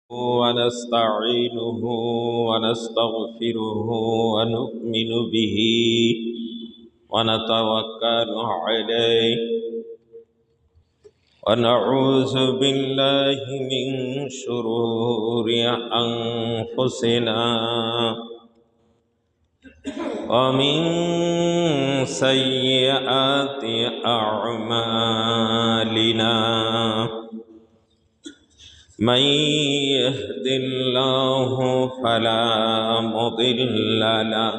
ونستعينه ونستغفره ونؤمن به ونتوكل عليه ونعوذ بالله من شرور أنفسنا ومن سيئات أعمالنا من يهد الله فلا مضل له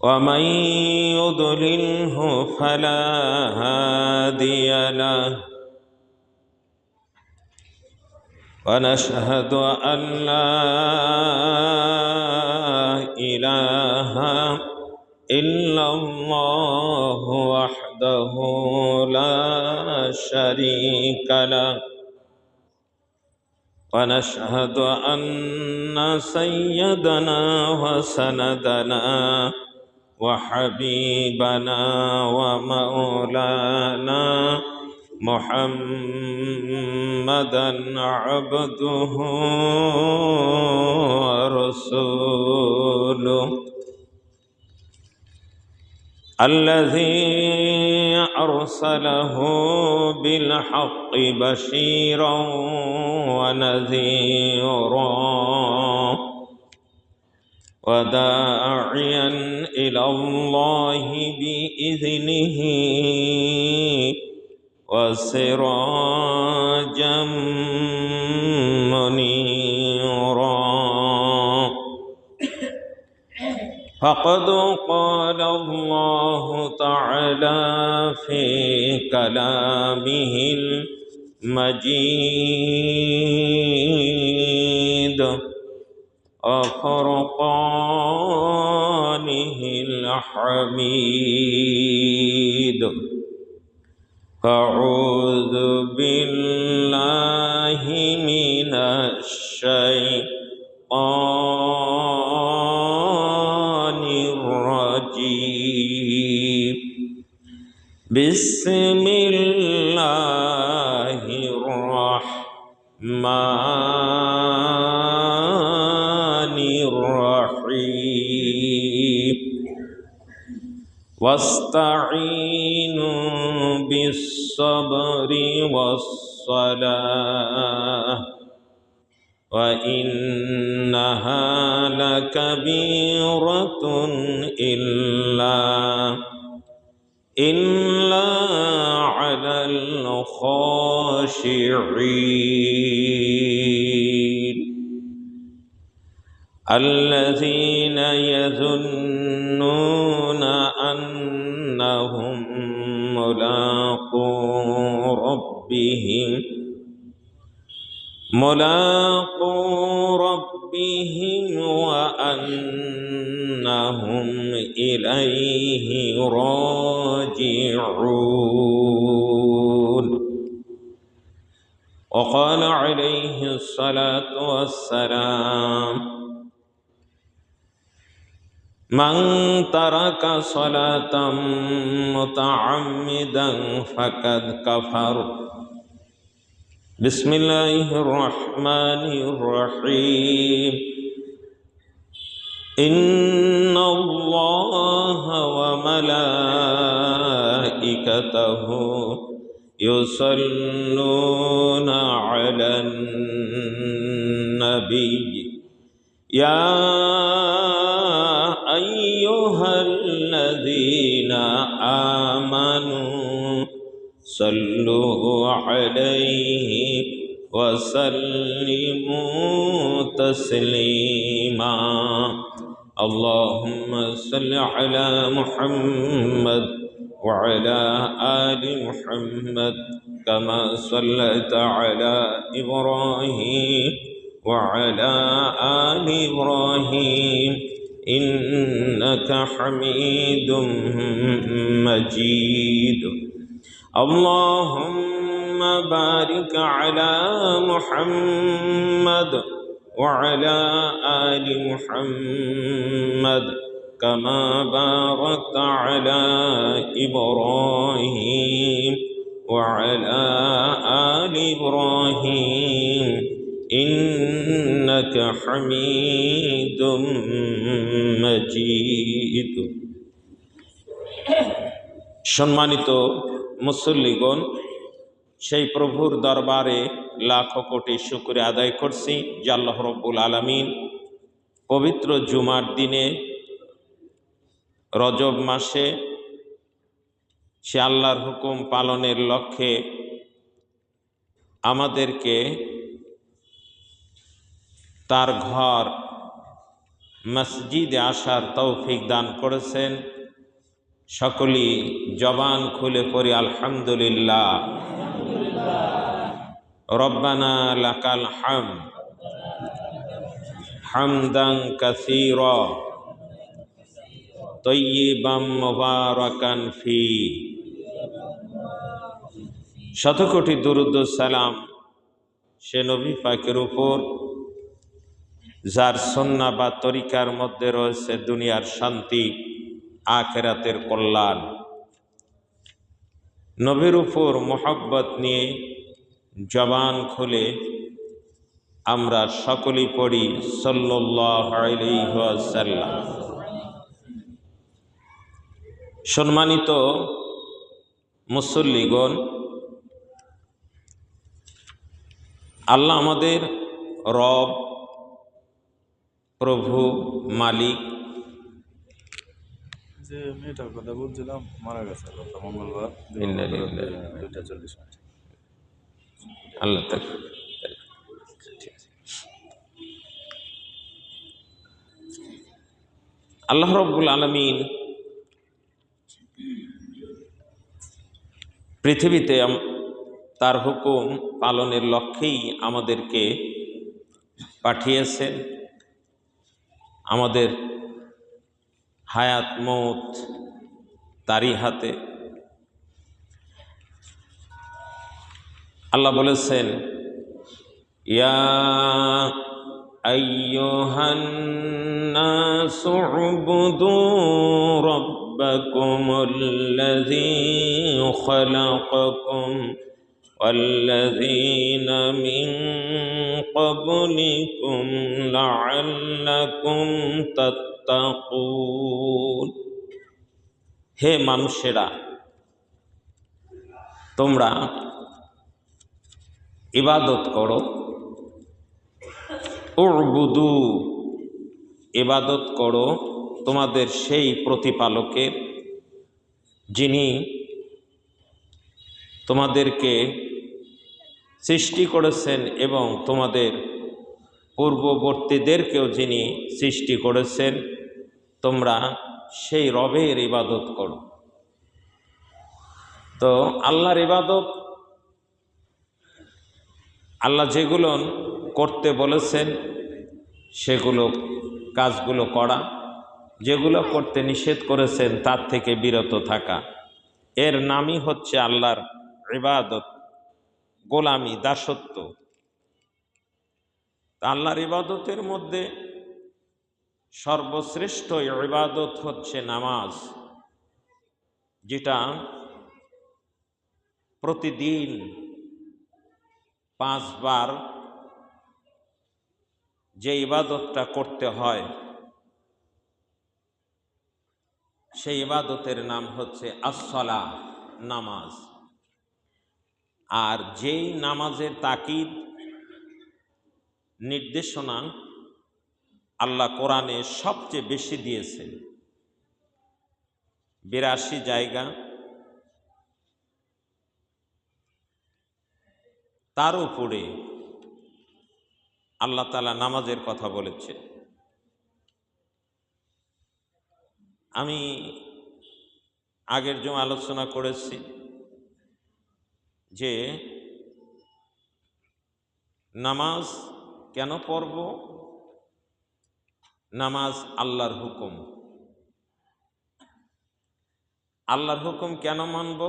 ومن يضلله فلا هادي له ونشهد أن لا إله إلا الله وحده لا شريك له ونشهد أن سيدنا وسندنا وحبيبنا ومولانا محمدا عبده ورسوله الذي أرسله بالحق بشيرا ونذيرا وداعيا إلى الله بإذنه وسراجا منيرا فقد قال الله تعالى في كلامه المجيد وفرقانه الحميد أعوذ بالله من الشيطان الرجيم بسم الله الرحمن الرحيم واستعينوا بالصبر والصلاة وإنها لكبيرة إلا على الخاشعين الذين يظنون أنهم ملاقو ربهم وأنهم إليه راجعون وقال عليه الصلاة والسلام من ترك صلاة متعمدا فقد كفر بسم الله الرحمن الرحيم إن الله وملائكته يصلون على النبي يا أيها الذين آمنوا صلوا عليه وسلموا تسليما اللهم صل على محمد وعلى آل محمد كما صليت على إبراهيم وعلى آل إبراهيم إنك حميد مجيد اللهم بارك على محمد وعلى آل محمد كما باركت على إبراهيم وعلى آل إبراهيم إنك حميد مجيد। সম্মানিত মুসল্লিগণ, সেই প্রভুর দরবারে লাখো কোটি শুকরিয়া আদায় করছি যে আল্লাহ রব্বুল আলামিন পবিত্র জুমার দিনে রজব মাসে সে আল্লাহর হুকুম পালনের লক্ষ্যে আমাদেরকে তার ঘর মসজিদে আসার তৌফিক দান করেছেন। সকলেই জবান খুলে পড়ি আলহামদুলিল্লাহ। রব্বানা লাকাল হামদ হামদান কাসীরা তয়্যিবাম মুবারাকান ফি। শতকোটি দুরূদ ও সালাম সে নবী পাকের উপর যার সুন্নাহ বা তরিকার মধ্যে রয়েছে দুনিয়ার শান্তি, আখিরাতের কল্যাণ। নবীর উপর মোহাব্বত নিয়ে জবান খুলে আমরা সকলেই পড়ি সাল্লাল্লাহু আলাইহি ওয়াসাল্লাম। সম্মানিত মুসল্লিগণ, আল্লাহ আমাদের রব, প্রভু, মালিক। যে মেয়েটার কথা বলছিলাম মারা গেছে মঙ্গলবার 2:40 আল্লাহ আল্লাহ রব্বুল আলামিন পৃথিবীতে তার হুকুম পালনের লক্ষ্যেই আমাদেরকে পাঠিয়েছেন। আমাদের হায়াত মৌত তারই হাতে। আল্লাহ বলেছেন, ইয়া আইয়ুহান নাসু উবুদু রাব্বাকুমুল্লাযী খালাকাকুম ওয়াল্লাযীনা মিন ক্বাবলিকুম লাআল্লাকুম তাত্তাকুন। হে মানুষেরা, তোমরা ইবাদত করো। উবুদু, ইবাদত করো তোমাদের সেই প্রতিপালকের, যিনি তোমাদেরকে সৃষ্টি করেছেন এবং তোমাদের পূর্ববর্তীদেরকেও যিনি সৃষ্টি করেছেন। তোমরা সেই রবের ইবাদত করো। তো আল্লাহর ইবাদত, আল্লাহ যেগুলো করতে বলেছেন সেগুলো কাজগুলো করা, যেগুলো করতে নিষেধ করেছেন তার থেকে বিরত থাকা, এর নামই হচ্ছে আল্লাহর ইবাদত, গোলামি, দাসত্ব। আল্লাহর ইবাদতের মধ্যে সর্বশ্রেষ্ঠ ইবাদত হচ্ছে নামাজ, যেটা প্রতিদিন 5 বার যে ইবাদতটা করতে হয় সেই ইবাদতের নাম হচ্ছে আসসালাহ, নামাজ। আর যেই নামাজের তাকিদ, নির্দেশনা আল্লাহ কোরআনে সবচেয়ে বেশি দিয়েছেন, 82 জায়গা, তার উপরে আল্লাহ তাআলা নামাজের কথা বলেছেন। আমি আগের যে আলোচনা করেছি যে নামাজ কেন পড়ব, নামাজ আল্লাহর হুকুম। আল্লাহর হুকুম কেন মানব?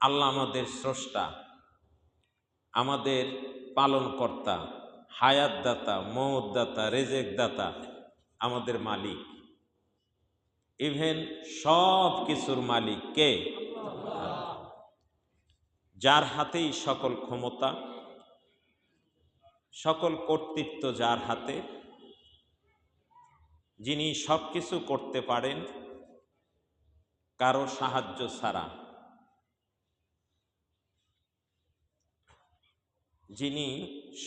আল্লাহ আমাদের স্রষ্টা, আমাদের পালনকর্তা, হায়াত দাতা, মৌত দাতা, রেজেক দাতা, আমাদের মালিক। ইভেন সব কিছুর মালিক কে? যার হাতেই সকল ক্ষমতা, সকল কর্তৃত্ব যার হাতে, যিনি সব কিছু করতে পারেন কারো সাহায্য ছাড়া, যিনি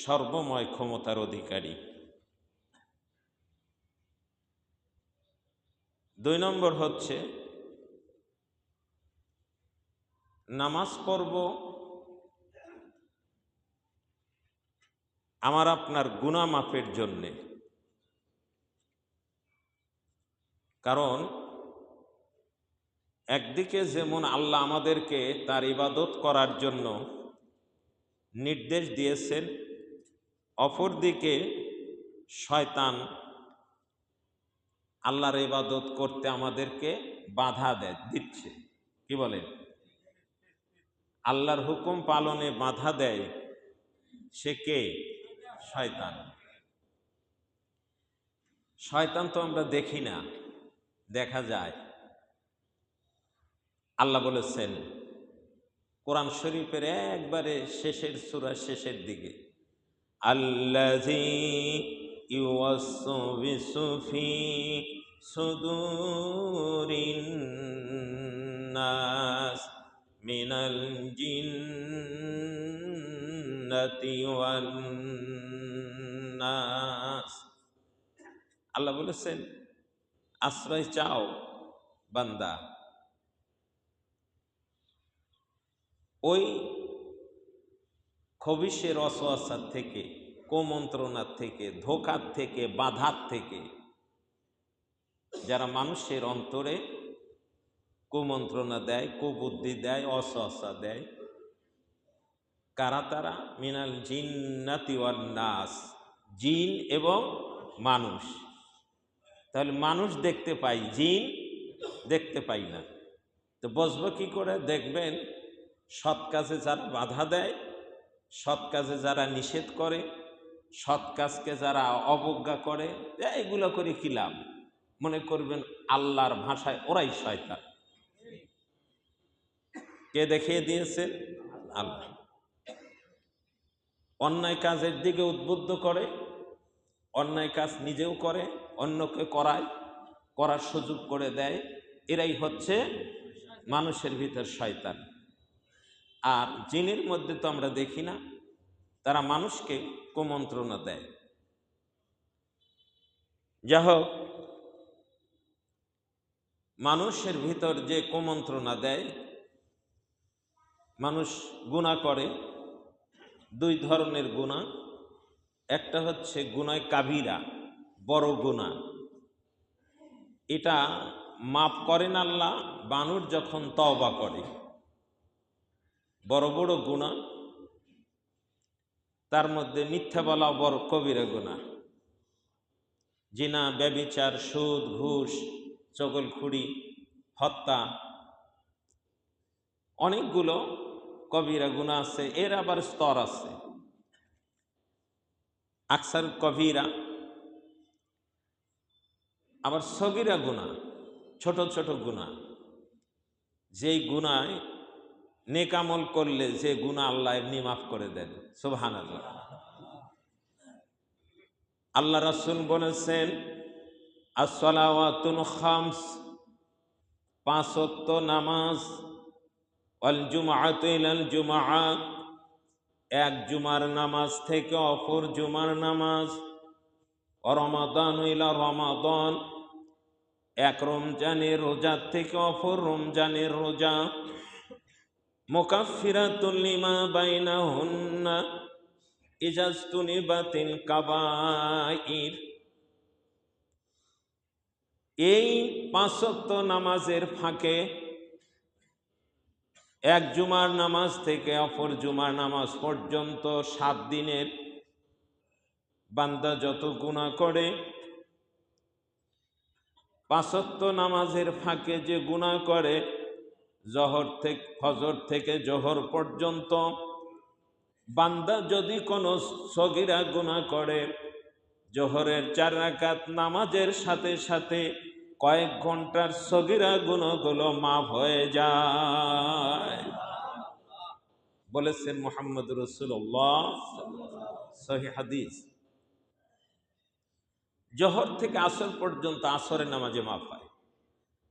সর্বময় ক্ষমতার অধিকারী। 2 নম্বর হচ্ছে নামাজ পড়ব আমার আপনার গুনাহ মাফের জন্যে। কারণ একদিকে যেমন আল্লাহ আমাদেরকে তার ইবাদত করার জন্য নির্দেশ দিয়েছেন, অপরদিকে শয়তান আল্লাহর ইবাদত করতে আমাদেরকে বাধা দিচ্ছে। কি বলেন? আল্লাহর হুকুম পালনে বাধা দেয় সে কে? শয়তান। শয়তান তো আমরা দেখি না, দেখা যায়। আল্লাহ বলেছেন কোরআন শরীফের একবারে শেষের সূরা শেষের দিকে, আল্লাযী ইউওয়াসওয়িসু ফি সুদুরিন নাস মিনাল জিন্নাতি ওয়ান নাস। আল্লাহ বলেছেন আশ্রয় চাও বান্দা ওই খবিশের ওয়াসওয়াসার থেকে, কুমন্ত্রণার থেকে, ধোঁকার থেকে, বাধার থেকে, যারা মানুষের অন্তরে কুমন্ত্রণা দেয়, কুবুদ্ধি দেয়, ওয়াসওয়াসা দেয়। কারা তারা? মিনাল জিন্নাতি ওয়ান নাস, জিন এবং মানুষ। তাহলে মানুষ দেখতে পাই, জিন দেখতে পাই না। তো বুঝবো কি করে? দেখবেন সৎ কাজে যারা বাধা দেয়, সৎ কাজে যারা নিষেধ করে, সৎ কাজকে যারা অবজ্ঞা করে, এগুলো করে কি লাভ? মনে করবেন আল্লাহর ভাষায় ওরাই শয়তান। কে দেখিয়ে দিয়েছেন? আল্লাহ। অন্যায় কাজের দিকে উদ্বুদ্ধ করে, অন্যায় কাজ নিজেও করে, অন্যকে করার সুযোগ করে দেয়। এরাই হচ্ছে মানুষের ভিতর শয়তান। আর জিনের মধ্যে তো আমরা দেখি না, তারা মানুষকে কুমন্ত্রণা দেয়। যা হোক, মানুষের ভিতর যে কুমন্ত্রণা দেয়, মানুষ গুনাহ করে। 2 ধরনের গুনাহ। একটা হচ্ছে গুনাহ কাবিরা, বড় গুনাহ। এটা মাফ করেন আল্লাহ মানুষ যখন তওবা করে। বড় বড় গুনাহ, তার মধ্যে মিথ্যা বলা বড় কবিরা গুনাহ। জিনা, ব্যভিচার, সুদ, ঘুষ, চগলখুরি, হত্যা, অনেকগুলো কবিরা গুনাহ আছে। এর আবার স্তর আছে। আকসার কবিরা, আবার সগীরা গুনাহ, ছোট ছোট গুনাহ। যেই গুনায় নেক আমল করলে যে গুনাহ আল্লাহ এমনি মাফ করে দেন। সুবহানাল্লাহ। আল্লাহ রাসূল বলেছেন as-সালাওয়াতুল খামস, 5 ওয়াক্ত নামাজ, ওয়াল জুমআতু ইলাল জুমআ, এক জুমার নামাজ থেকে অপর জুমার নামাজ, ও রমাদান ইলা রমাদান, এক রমজানের রোজা থেকে অপর রমজানের রোজা, মুকাফফিরাতুল লিমা বাইনাহুন্না ইজাজতুনিবাতিল কাবাইর। এই 5 ওয়াক্ত নামাজের ফাঁকে এক জুমার নামাজ থেকে অপর জুমার নামাজ পর্যন্ত 7 দিনের বান্দা যত গুনাহ করে, 5 ওয়াক্ত নামাজের ফাঁকে যে গুনাহ করে, ফজর থেকে জোহর পর্যন্ত বান্দা যদি কোনো সগীরা গুনাহ করে, জোহরের 4 রাকাত নামাজের সাথে সাথে কয়েক ঘন্টার সগীরা গুনাহগুলো মাফ হয়ে যায়। বলেছেন মুহাম্মদ রাসূলুল্লাহ সহিহ হাদিস। জোহর থেকে আসর পর্যন্ত আসরের নামাজে মাফ হয়,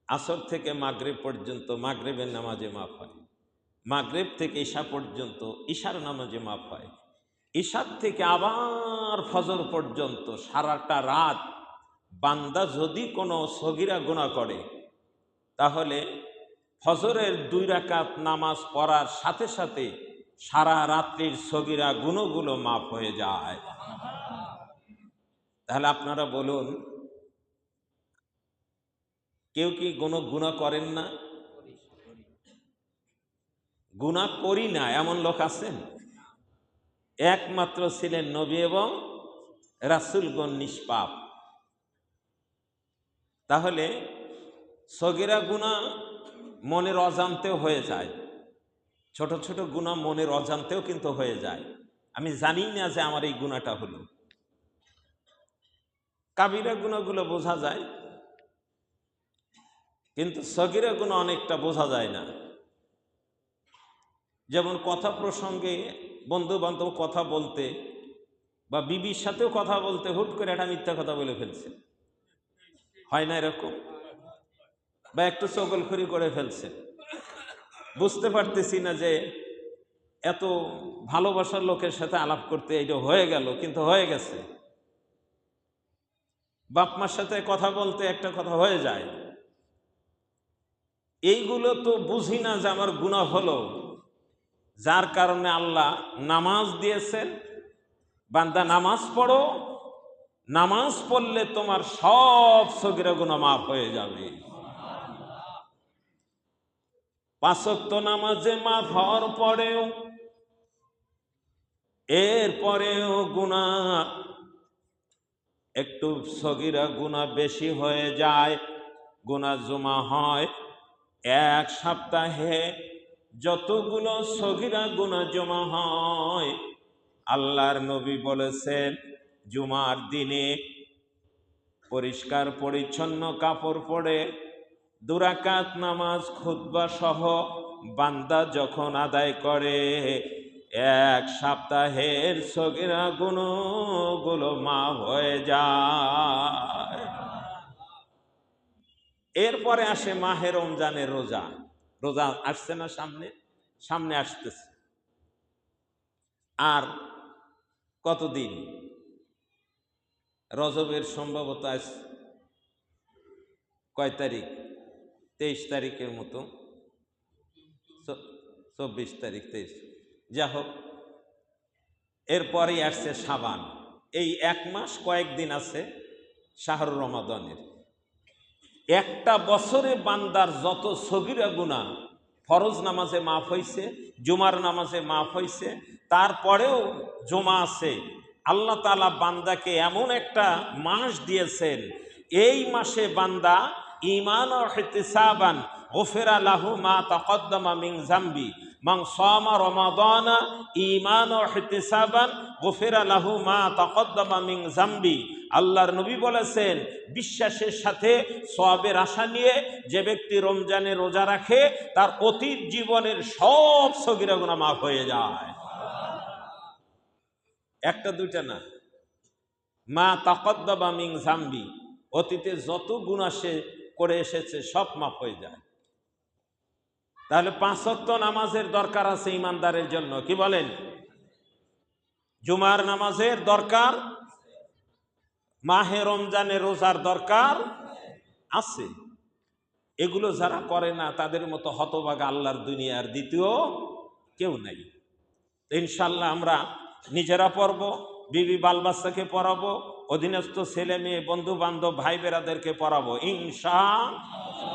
আসর থেকে মাগরিব পর্যন্ত মাগরিবের নামাজে মাফ হয়, মাগরিব থেকে ঈশা পর্যন্ত ঈশার নামাজে মাফ হয়, ঈশার থেকে আবার ফজর পর্যন্ত সারাটা রাত বান্দা যদি কোনো সগীরা গুনাহ করে তাহলে ফজরের 2 রাকাত নামাজ পড়ার সাথে সাথে সারা রাত্রির সগীরা গুনাহগুলো মাফ হয়ে যায়। তাহলে আপনারা বলুন, কেউ কি কোনো গুনাহ করেন না? গুনাহ করি না এমন লোক আছেন? একমাত্র ছিলেন নবী এবং রাসূলগণ নিষ্পাপ। তাহলে সগীরা গুনাহ মনের অজান্তেও হয়ে যায়, ছোট ছোট গুনাহ মনের অজান্তেও কিন্তু হয়ে যায়। আমি জানি না যে আমার এই গুনাহটা হলো। কাবিরা গুনাহগুলো বোঝা যায়, কিন্তু সগীরা গুনাহ অনেকটা বোঝা যায় না। যেমন কথা প্রসঙ্গে বন্ধু বান্ধব কথা বলতে বা বিবির সাথেও কথা বলতে হুট করে একটা মিথ্যা কথা বলে ফেলছে, হয় না এরকম? বা একটু চগলখড়ি করে ফেলছে, বুঝতে পারতেছি না যে এত ভালোবাসার লোকের সাথে আলাপ করতে এইটা হয়ে গেল, কিন্তু হয়ে গেছে। বাপ মার সাথে কথা বলতে একটা কথা হয়ে যায়। এইগুলো তো বুঝি না যে আমার গুনাহ হলো, যার কারণে আল্লাহ নামাজ দিয়েছেন, বান্দা নামাজ পড়ো, নামাজ পড়লে তোমার সব সগীরা গুনাহ মাফ হয়ে যাবে। 5 ওয়াক্ত নামাজে মাফ হওয়ার পরেও এরপরেও গুনাহ একটু সগীরা গুনাহ বেশি হয়ে যায়, গুনাহ জমা হয়। 1 সপ্তাহে যতগুলো সগীরা গুনাহ জমা হয়, আল্লাহর নবী বলেছেন জুমার দিনে পরিষ্কার পরিচ্ছন্ন কাপড় পরে 2 রাকাত নামাজ খুতবা সহ বান্দা যখন আদায় করে 1 সপ্তাহের সগীরা গুনাহগুলো মাফ হয়ে যায়। এরপরে আসে মাহে রমজানের রোজা। রোজা আসছে না, সামনে আসতেছে। আর কতদিন? রজবের সম্ভবত আজ কয় তারিখ? 23 তারিখের মতো, 24 তারিখ, 23, যা হোক। এরপরেই আসছে শাবান। এই 1 মাস কয়েকদিন আছে শাহরুর রমাদানের। একটা বছরে বান্দার যত সগীরা গুনাহ ফরজ নামাজে মাফ হয়েছে, জুমার নামাজে মাফ হয়েছে, তারপরেও জমা আছে। আল্লাহ তাআলা বান্দাকে এমন একটা মাস দিয়েছেন, এই মাসে বান্দা ঈমান ও ইহতিসাবান গুফিরা লাহু মা তাকদ্দামা মিন যামবি মান সামা রমাদানা ঈমান ও ইহতিসাবান গুফিরা লাহু মা তাকদ্দামা মিন যামবি। আল্লাহর নবী বলেছেন, বিশ্বাসের সাথে সওয়াবের আশা নিয়ে যে ব্যক্তি রমজানে রোজা রাখে তার অতীত জীবনের সব সগীরা গুনাহ মাফ হয়ে যায়। একটা দুইটা না, মা তাকদ্দামা মিন যামবি, অতীতে যত গুনাহ সে করে এসেছে সব মাফ হয়ে যায়। তাহলে 5 ওয়াক্ত নামাজের দরকার আছে ইমানদারের জন্য, কি বলেন? জুমার নামাজের দরকার, মাহে রমজানের রোজার দরকার আছে। এগুলো যারা করে না তাদের মতো হতভাগা আল্লাহর দুনিয়ার দ্বিতীয় কেউ নাই। ইনশাল্লাহ আমরা নিজেরা পড়ব, বিবি বাল বাচ্চাকে পড়াবো, অধীনস্থ ছেলে মেয়ে বন্ধু বান্ধব ভাই বেরাদেরকে পড়াবো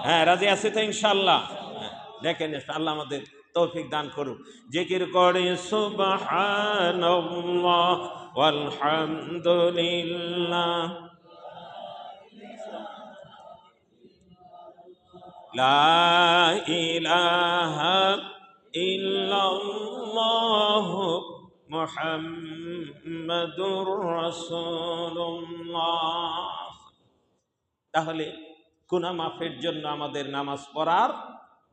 হ্যাঁ, রাজি আছে তো ইনশাল্লাহ? দেখেন আল্লাহ আমাদের তৌফিক দান করুক। জিকির করে সুবহানাল্লাহ ওয়ালহামদুলিল্লাহ লা ইলাহা ইল্লাল্লাহ মুহাম্মাদুর রাসূলুল্লাহ। তাহলে গুনাহ মাফের জন্য আমাদের নামাজ পড়ার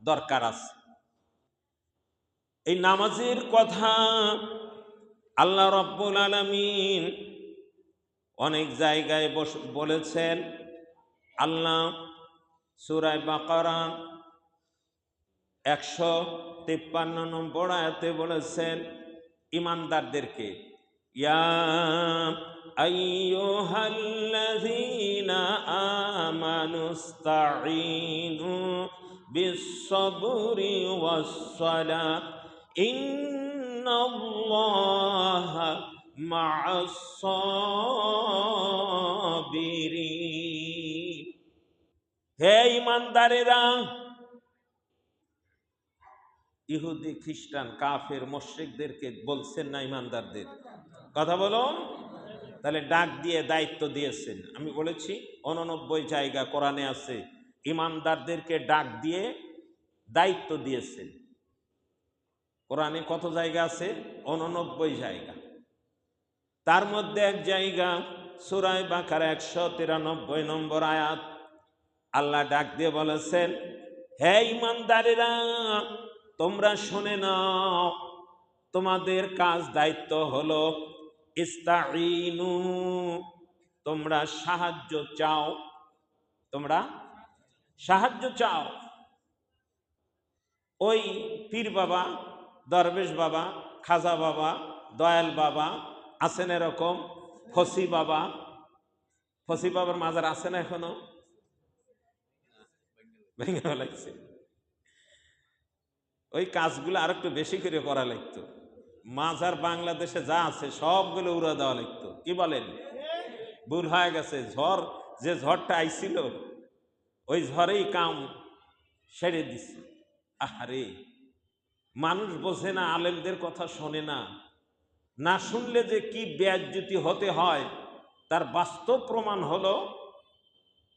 দরকার আছে। এই নামাজের কথা আল্লাহ রব্বুল আলামিন অনেক জায়গায় বলেছেন। আল্লাহ সূরা বাকারা 153 নম্বর আয়াতে বলেছেন ঈমানদারদেরকে, ইয়া আইয়ুহাল্লাযীনা আমানুস্তাঈনু বিস-সাবরি ওয়াস-সালাহ ইন্নাল্লাহা মা'আস-সাবিরিন। হে ঈমানদারেরা, ইহুদি খ্রিস্টান কাফের মুশরিকদেরকে বলছেন না ঈমানদারদের? কথা বলো। তাহলে ডাক দিয়ে দায়িত্ব দিয়েছেন। আমি বলেছি 89 জায়গা কোরআনে আছে ঈমানদারদেরকে ডাক দিয়ে দায়িত্ব দিয়েছেন। কোরআনে কত জায়গা আছে? 89 জায়গা। তার মধ্যে এক জায়গা সূরা বাকারা 193 নম্বর আয়াত, আল্লাহ ডাক দিয়ে বলেছেন, হে ঈমানদারেরা, তোমরা শুনে নাও, তোমাদের কাজ দায়িত্ব হলো ইস্তাঈনু, তোমরা সাহায্য চাও, তোমরা সাহায্য চাও। ওই পীর বাবা, দরবেশ বাবা, খাজা বাবা, দয়াল বাবা আছেন এরকম, ফসি বাবার মাজার আছে না এখনো? ভেঙে লাগছে। ওই কাজগুলো আর একটু বেশি করে করা লাগতো। মাজার বাংলাদেশে যা আছে সবগুলো উড়া দেওয়া লাগতো। কি বলেন? ভুল হয়ে গেছে। যে ঝড়টা আইছিল ওই ঝড়েই কাম সেরে দিছে। আহারে, মানুষ বোঝে না, আলেমদের কথা শোনে না। না শুনলে যে কি বেয়াজ্জতি হতে হয় তার বাস্তব প্রমাণ হলো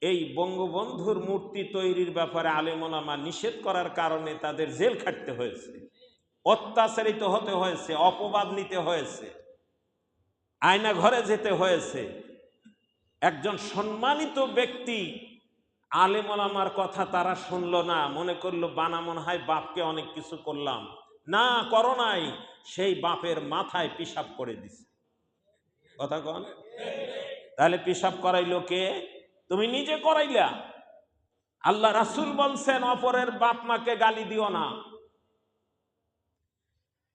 এই বঙ্গবন্ধুর মূর্তি তৈরির ব্যাপারে আলেম ওলামা নিষেধ করার কারণে তাদের জেল খাটতে হয়েছে, অত্যাচারিত হতে হয়েছে, অপবাদ নিতে হয়েছে, আয়না ঘরে যেতে হয়েছে। একজন সম্মানিত ব্যক্তি আলেম ওলামার কথা তারা শুনলো না, মনে করলো বানা মনে হয় বাপকে অনেক কিছু করলাম। না, করো নাই, সেই বাপের মাথায় পিশাব করে দিছে। কথা কন। তাহলে পিশাব করাইলো কে? তুমি নিজে করাইলা। আল্লাহ রাসূল বলছেন অপরের বাপ মাকে গালি দিও না।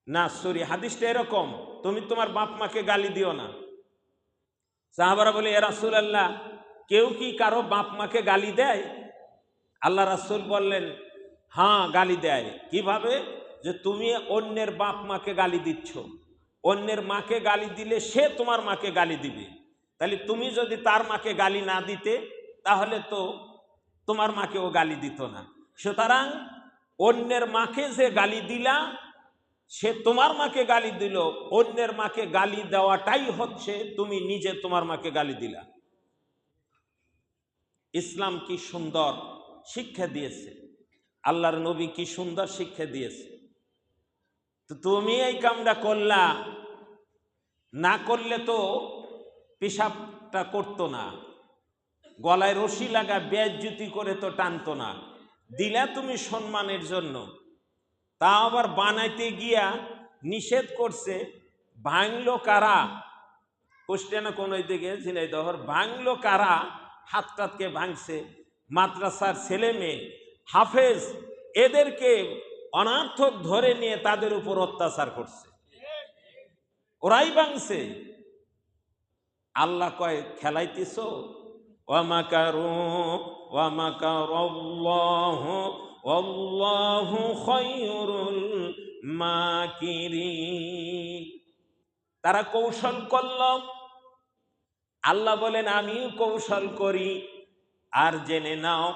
না সরি, হাদিসটা এরকম, তুমি তোমার বাপ মাকে গালি দিও না। সাহাবারা বলে, ইয়া রাসূলুল্লাহ, কেউ কি কারো বাপ মাকে গালি দেয়? আল্লাহ রাসূল বললেন, হ্যাঁ গালি দেয়। কিভাবে? যে তুমি অন্যের বাপ মাকে গালি দিচ্ছ, অন্যের মাকে গালি দিলে সে তোমার মাকে গালি দিবে। তাহলে তুমি যদি তার মাকে গালি না দিতে তাহলে তো তোমার মাকেও গালি দিত না। সুতরাং অন্যের মাকে যে গালি দিলা সে তোমার মাকে গালি দিল, অন্যের মাকে গালি দেওয়াটাই হচ্ছে তুমি নিজে তোমার মাকে গালি দিলা। ইসলাম কি সুন্দর শিক্ষা দিয়েছে, আল্লাহর নবী কি সুন্দর শিক্ষা দিয়েছে। তো তুমি এই কামটা করলা, না করলে তো পেশাবটা করতো না, গলায় রশি লাগা বেইজ্জতি করে তো টানতো না। দিলা তুমি সম্মানের জন্য, তা আবার বানাইতে গিয়া নিষেধ করছে। ভাঙলো কারা? কুষ্টিয়া কোন দিকে ঝিনাইদহর, ভাঙলো কারা? হাতটাতকে ভাঙছে মাদ্রাসার ছেলে মেয়ে হাফেজ, এদেরকে অনার্থক ধরে নিয়ে তাদের উপর অত্যাচার করছে, ওরাই ভাঙছে। আল্লাহ কয় খেলাইতেছ, ওয়ামাকারু ওয়ামাকারাল্লাহু ওয়াল্লাহু খায়রুল মাকিরিন। তারা কৌশল করল, আল্লাহ বলেন আমিও কৌশল করি। আর জেনে নাও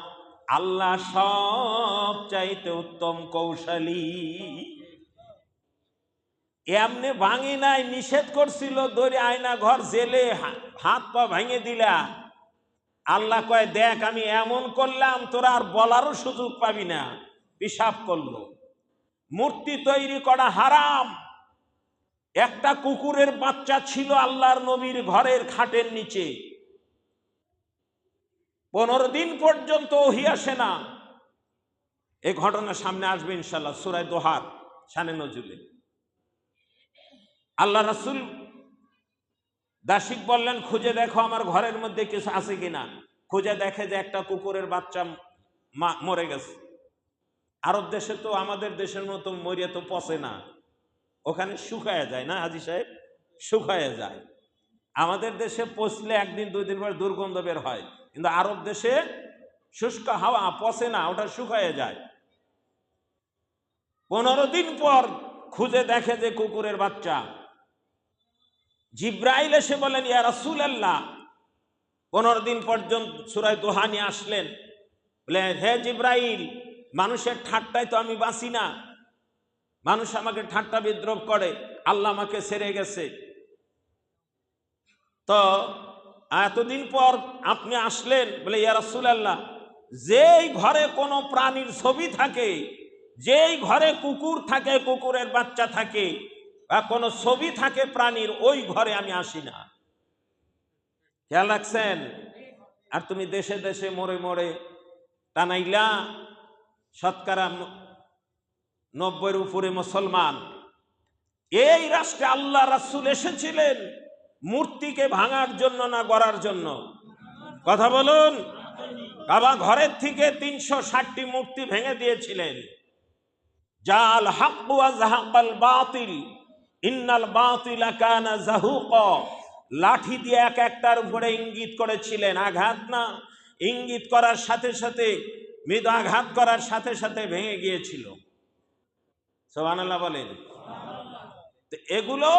আল্লাহ সব চাইতে উত্তম কৌশলী। এমনি ভাঙি নাই, নিষেধ করছিল, ধরে আয়না ঘর জেলে হাত পা ভেঙে দিলা। আল্লাহ কয় দেখ আমি এমন করলাম তোরা আর বলারও সুযোগ পাবি না। পিশাব করলো। মূর্তি তৈরি করা হারাম। একটা কুকুরের বাচ্চা ছিল আল্লাহর নবীর ঘরের খাটের নিচে, 15 দিন পর্যন্ত ওহী আসে না। এই ঘটনা সামনে আসবে ইনশাআল্লাহ সূরা দোহার শানে নজুলে। আল্লাহ রাসূল দাসীক বললেন, খুঁজে দেখো আমার ঘরের মধ্যে কিছু আছে কিনা। খুঁজে দেখে যে একটা কুকুরের বাচ্চা মরে গেছে। আরব দেশে তো আমাদের দেশের মতো মরে তো পচে না, ওখানে শুকায়া যায় না হাজী সাহেব, শুকায়া যায়। আমাদের দেশে পচলে একদিন দুই দিন পর দুর্গন্ধ বের হয়, কিন্তু আরব দেশে শুষ্ক হাওয়া, পচে না, ওটা শুকায়া যায়। 15 দিন পর খুঁজে দেখে যে কুকুরের বাচ্চা। জিব্রাইল এসে বলেন, ইয়া রাসূলুল্লাহ, 15 দিন পর্যন্ত সূরা দোহা নিয়ে আসলেন। বলে, হে জিব্রাইল, মানুষের ঠাট্টায় তো আমি বাঁচি না, মানুষ আমাকে ঠাট্টা বিদ্রোহ করে, আল্লাহ আমাকে ছেড়ে গেছে। তো এতদিন পর আপনি আসলেন। বলে, ইয়া রাসূলুল্লাহ, যেই ঘরে কোনো প্রাণীর ছবি থাকে, যেই ঘরে কুকুর থাকে, কুকুরের বাচ্চা থাকে, বা কোনো ছবি থাকে প্রাণীর, ওই ঘরে আমি আসি না। খেয়াল রাখছেন? আর তুমি দেশে দেশে মোড়ে মোড়ে টানাইলা, শতকরা 90-এর উপরে মুসলমান। এই রাষ্ট্রে আল্লাহ রাসূল এসেছিলেন মূর্তিকে ভাঙার জন্য না গড়ার জন্য? কথা বলুন। কাবা ঘরের থেকে 360টি মূর্তি ভেঙে দিয়েছিলেন। জাল হাক্কু ওয়া যাহাকাল বাতিল ইন্নাল বাতিলা কানা যাহুকা। লাঠি দিয়ে এক একটার উপরে ইঙ্গিত করেছিলেন, আঘাত না, ইঙ্গিত করার সাথে সাথে, মৃদু আঘাত করার সাথে সাথে ভেঙে গিয়েছিল। সুবহানাল্লাহ বলেন। তো এগুলো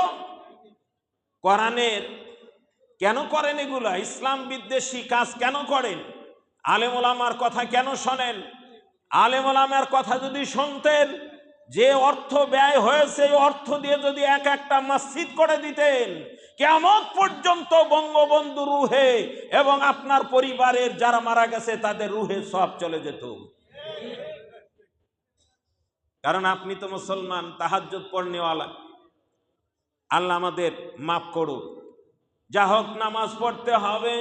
কোরআনের কেন করেন? এগুলো ইসলাম বিদ্বেষী কাজ কেন করেন? আলেম ওলামার কথা কেন শোনেন? আলেম ওলামার কথা যদি শুনতেন, যে অর্থ ব্যয় হয়েছে এই অর্থ দিয়ে যদি এক একটা মসজিদ করে দিতেন, কিয়ামত পর্যন্ত বঙ্গবন্ধু রুহে এবং আপনার পরিবারের যারা মারা গেছে তাদের রুহে সব চলে যেত। কারণ আপনি তো মুসলমান, তাহাজ্জুদ পড়নেওয়ালা। আল্লাহ আমাদের মাফ করুক। যা হোক, নামাজ পড়তে হবে,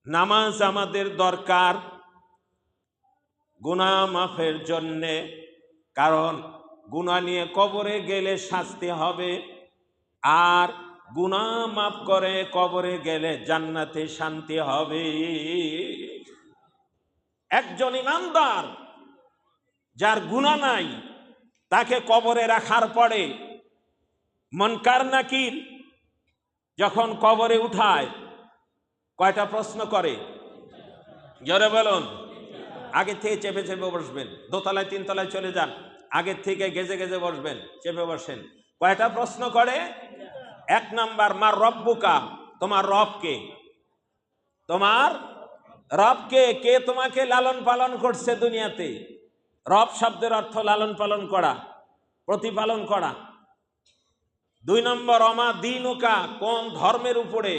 নামাজ আমাদের দরকার গুনাহ মাফের জন্যে। কারণ গুনাহ নিয়ে কবরে গেলে শাস্তি হবে, আর গুনাহ মাফ করে কবরে গেলে জান্নাতে শান্তি হবে। একজন ইমানদার যার গুনাহ নাই, তাকে কবরে রাখার পরে মুনকার নাকির যখন কবরে উঠায়, কয়টা প্রশ্ন করে? জোরে বলুন। আগে থেকে চেপে চেপে বসবেন, দোতলায় 3 তলায় চলে যান, আগের থেকে গেজে গেজে বসবেন, চেপে বসেন। কয়টা প্রশ্ন করে? 1 নাম্বার, মার রব্বুকা, তোমার রব কে? তোমার রব কে? কে তোমাকে লালন পালন করছে দুনিয়াতে? রব শব্দের অর্থ লালন পালন করা, প্রতিপালন করা। 2 নম্বর, অমা দীনুকা, কোন ধর্মের উপরে?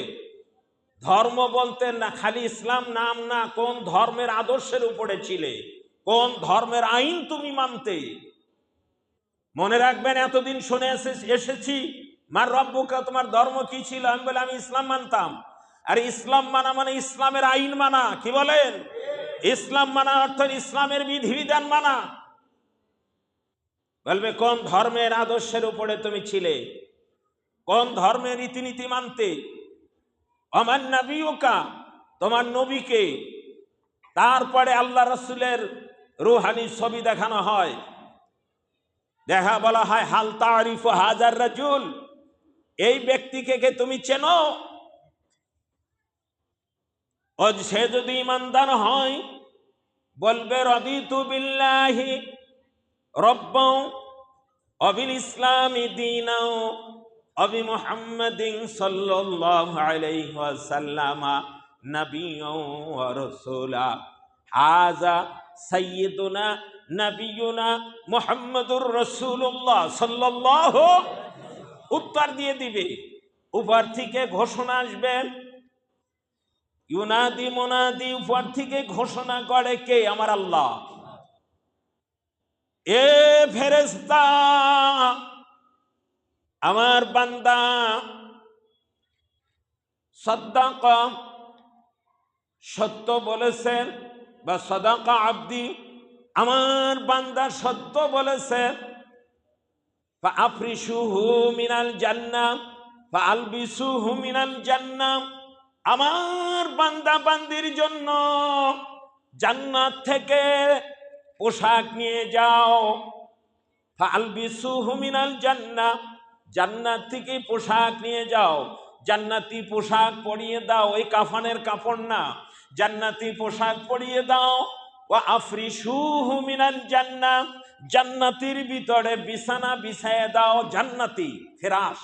ধর্ম বলতেন না খালি ইসলাম নাম না, কোন ধর্মের আদর্শের উপরে ছিলে, কোন ধর্মের আইন তুমি মানতে? মনে রাখবেন, এতদিন শুনে এসেছি মার রব্বুকা, তোমার ধর্ম কি ছিল? আমি বলে আমি ইসলাম মানতাম। আর ইসলাম মানা মানে ইসলামের আইন মানা। কি বলেন? ইসলাম মানা অর্থ ইসলামের বিধিবিধান মানা। বলবে কোন ধর্মের আদর্শের উপরে তুমি ছিলে, কোন ধর্মের রীতিনীতি মানতে? আমার নবীকা, তোমার নবীকে। তারপরে আল্লাহ রাসূলের রূহানি ছবি দেখানো হয়, দেখা বলা হয় হাল তারিফু হাজার রাজুল, এই ব্যক্তিকে কে তুমি চেনো? ও সে যদি ইমানদার হয় বলবে রাদিতু বিল্লাহি রাব্বাও ওয়া বিল ইসলামি দীনাও ওয়া বি মুহাম্মাদিন সাল্লাল্লাহু আলাইহি ওয়াসাল্লাম নাবিয়্যাও ওয়া রাসূলা হাযা সাইয়্যিদুনা নবিয়ুনা মুহাম্মাদুর রাসূলুল্লাহ সাল্লাল্লাহু। উত্তর দিয়ে দিবে, উপর থেকে ঘোষণা আসবে, ইউনাদি মুনাদি, উপর থেকে ঘোষণা করে কে? আমার আল্লাহ। এ ফেরেশতা, আমার বান্দা সাদাকা, সত্য বলেছেন, বা সাদাকা আব্দি, আমার বান্দা সত্য বলেছে। ফাআফরিশুহু মিনাল জান্নাহ ফাআলবিসুহু মিনাল জান্নাহ, আমার বান্দা বান্দির জন্য জান্নাত থেকে পোশাক নিয়ে যাও। ফাআলবিসুহু মিনাল জান্নাহ, জান্নাত থেকে পোশাক নিয়ে যাও, জান্নাতি পোশাক পরিয়ে দাও। এই কাফনের কাপড় না, জান্নাতি পোশাক পরিয়ে দাও। ওয়া আফরিশুহু মিনাল জান্নাহ, জান্নাতির ভিতরে বিছানা বিছায়ে দাও, জান্নাতি ফিরাশ।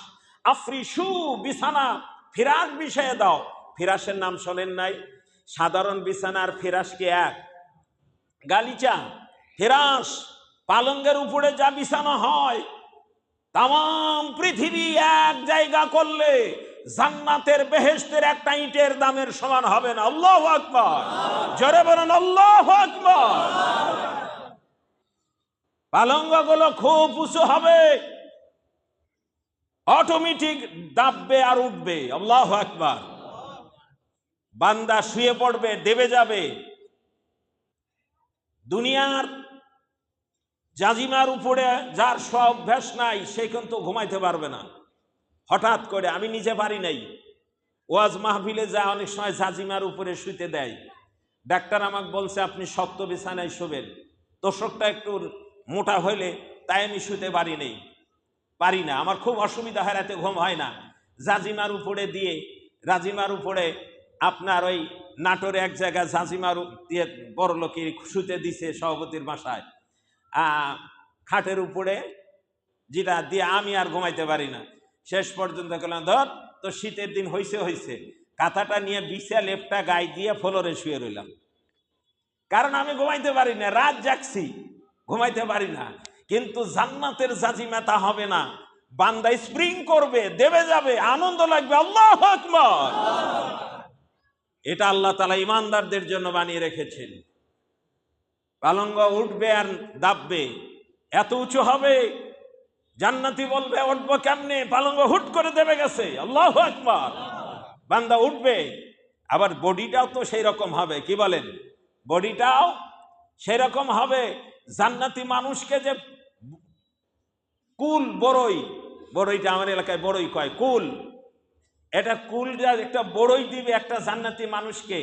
আফরিশু বিছানা, ফিরাশ বিছায়ে দাও। ফিরাশের নাম শোনেন নাই? সাধারণ বিছানার ফিরাশ কি এক? গালিচা। ফিরাশ পালঙ্গের উপরে যা বিছানো হয়, তাম পৃথিবী এক জায়গা করলে জান্নাতের বেহেশতের একটা ইটের দামের সমান হবে না। আল্লাহু আকবার, জোরে বলেন আল্লাহু আকবার। পালঙ্গগুলো খুব উঁচু হবে, অটোমেটিক দাববে আর উঠবে। আল্লাহু আকবার। বান্দা শুয়ে পড়বে, দেবে যাবে। দুনিয়ার জাজিমার উপরে যার সব অভ্যাস নাই, সে কিন্তু ঘুমাইতে পারবে না। হঠাৎ করে, আমি নিজে পারি নাই, ওয়াজ মাহফিলে যা অনেক সময় জাজিমার উপরে শুইতে দেয়। ডাক্তার আমাকে বলছে আপনি শক্ত বিছানায় শোবেন, তোষকটা একটু মোটা হইলে তাই আমি শুতে পারি না। আমার খুব অসুবিধা হয়, রাতে ঘুম হয় না। জাজিমার উপরে দিয়ে, রাজিমার উপরে আপনার ওই নাটোরে এক জায়গায় জাজিমার দিয়ে বড় লোকে শুতে দিছে সভাপতির বাসায়, খাটের উপরে, যেটা দিয়ে আমি আর ঘুমাইতে পারি না। শেষ পর্যন্ত গেলাম, ধর তো শীতের দিন হইছে, কাঁথাটা নিয়ে বিছা লেপটা গায়ে দিয়ে ফ্লোরে শুয়ে রইলাম। কারণ আমি ঘুমাইতে পারি না, রাত জাগছি, ঘুমাইতে পারি না। কিন্তু জান্নাতের জাজিমা তা হবে না। বান্দা স্প্রিং করবে, দেবে যাবে, আনন্দ লাগবে। আল্লাহু আকবার। এটা আল্লাহ তাআলা ইমানদারদের জন্য বানিয়ে রেখেছেন। পালঙ্গ উঠবে আর দাববে, এত উঁচু হবে, জান্নাতি বলবে উঠবো কেমনে, পালঙ্গ হুট করে দেবে গেছে। আল্লাহু আকবার। বান্দা উঠবে, আবার বডিটাও তো সেই রকম হবে। কি বলেন? বডিটাও সেই রকম হবে। জান্নাতি মানুষকে যে কুল, বড়ইটা আমার এলাকায় বড়ই কয়, কুল, এটা কুল একটা বড়ই দিবে একটা জান্নাতি মানুষকে।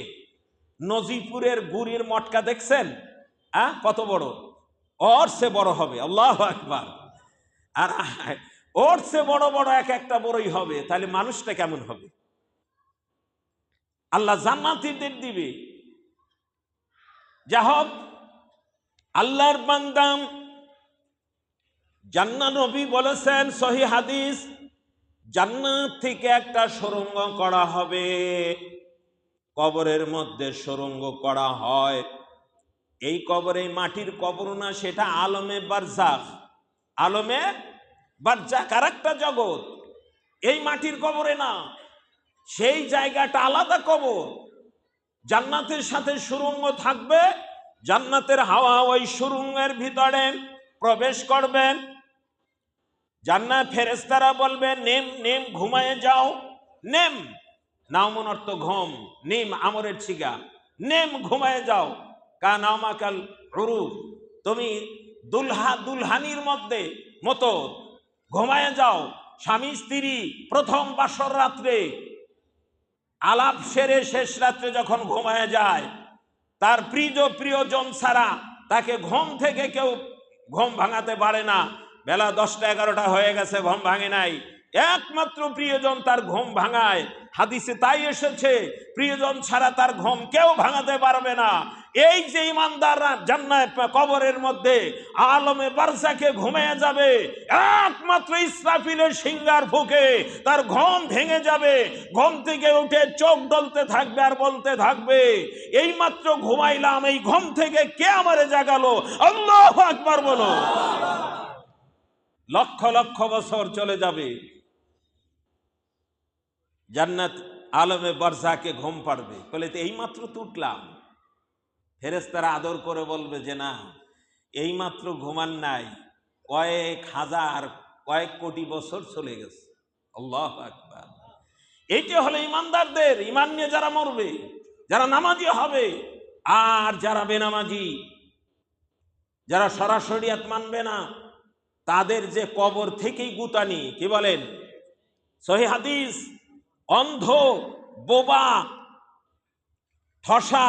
নজিপুরের গুড়ির মটকা দেখছেন? কত বড়, ওর সে বড় হবে। আল্লাহু আকবার। আর ওর সে বড় বড় এক একটা বড়ই হবে, তাহলে মানুষটা কেমন হবে? আল্লাহ জান্নাতীদের দিবে। যা হোক, আল্লাহর বান্দাম জান্নাত, নবী বলেছেন সহিহ হাদিস, জান্নাত থেকে একটা সুড়ঙ্গ করা হবে। কবরের মধ্যে সুড়ঙ্গ করা হয়। এই কবরে মাটির কবর না, সেটা আলমে বারজাখ। আলমে বারজাখ আর একটা জগৎ, এই মাটির কবরে না, সেই জায়গাটা আলাদা কবর। জান্নাতের সাথে সুড়ঙ্গ থাকবে, জান্নাতের হাওয়া ওই সুড়ঙ্গের ভিতরে প্রবেশ করবেন। জান্নাত ফেরেশতারা বলবে নেম নেম, ঘুমায়ে যাও। নেম নাউমন অর্থ ঘুম, নিম আমরের ছিগা, নেম ঘুমায়ে যাও। কানামাকাল উরুফ, তুমি দুলহা দুলহানির মতো ঘুমায়ে যাও। স্বামী স্ত্রী প্রথম বাসর রাত্রে আলাপ সেরে শেষ রাত্রে যখন ঘুমায়ে যায়, তার প্রিয়জন ছাড়া তাকে ঘুম থেকে কেউ ঘুম ভাঙাতে পারে না। বেলা 10টা 11টা হয়ে গেছে, ঘুম ভাঙে নাই, একমাত্র প্রিয়জন তার ঘুম ভাঙায়। হাদিসে তাই এসেছে, প্রিয়জন ছাড়া তার ঘুম কেউ ভাঙাতে পারবে না। এই যে ইমানদাররা জান্নাত কবরের মধ্যে আলমে বারজাখে ঘুমিয়ে যাবে, একমাত্র ইসরাফিলের সিংহার ফুঁকে তার ঘুম ভেঙে যাবে। ঘুম থেকে উঠে চোখ ডলতে থাকবে আর বলতে থাকবে, এই মাত্র ঘুমাইলাম, এই ঘুম থেকে কে আমারে জাগালো? আল্লাহু আকবার বলো। লক্ষ লক্ষ বছর চলে যাবে, জান্নাত আলমে বারজাখে ঘুম পাড়বে। বলে তো এইমাত্র তো উঠলাম। ফেরেশতারা আদর করে বলবে যে না, এইমাত্র ঘুমান নাই, কয়েক হাজার কয়েক কোটি বছর চলে গেছে। আল্লাহু আকবার। এইটা হলো ইমানদারদের, ইমান নিয়ে যারা মরবে, যারা নামাজি হবে। আর যারা বেনামাজি, যারা সরাসরিয়াত মানবে না, তাদের যে কবর থেকেই গুতানি, কি বলেন, সহিহ হাদিস, অন্ধ, বোবা, ঠসা,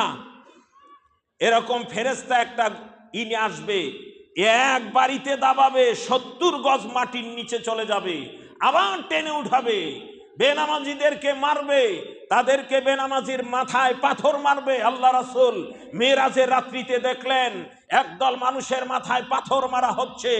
এরকম ফেরেশতা একটা ইনি আসবে, এক বাড়িতে দাবাবে, 70 গজ মাটির নিচে চলে যাবে, আবার টেনে উঠাবে, বেনামাজিদেরকে মারবে, তাদেরকে বেনামাজির মাথায় পাথর মারবে। আল্লাহ রাসূল মেরাজের রাত্রিতে দেখলেন একদল মানুষের মাথায় পাথর মারা হচ্ছে,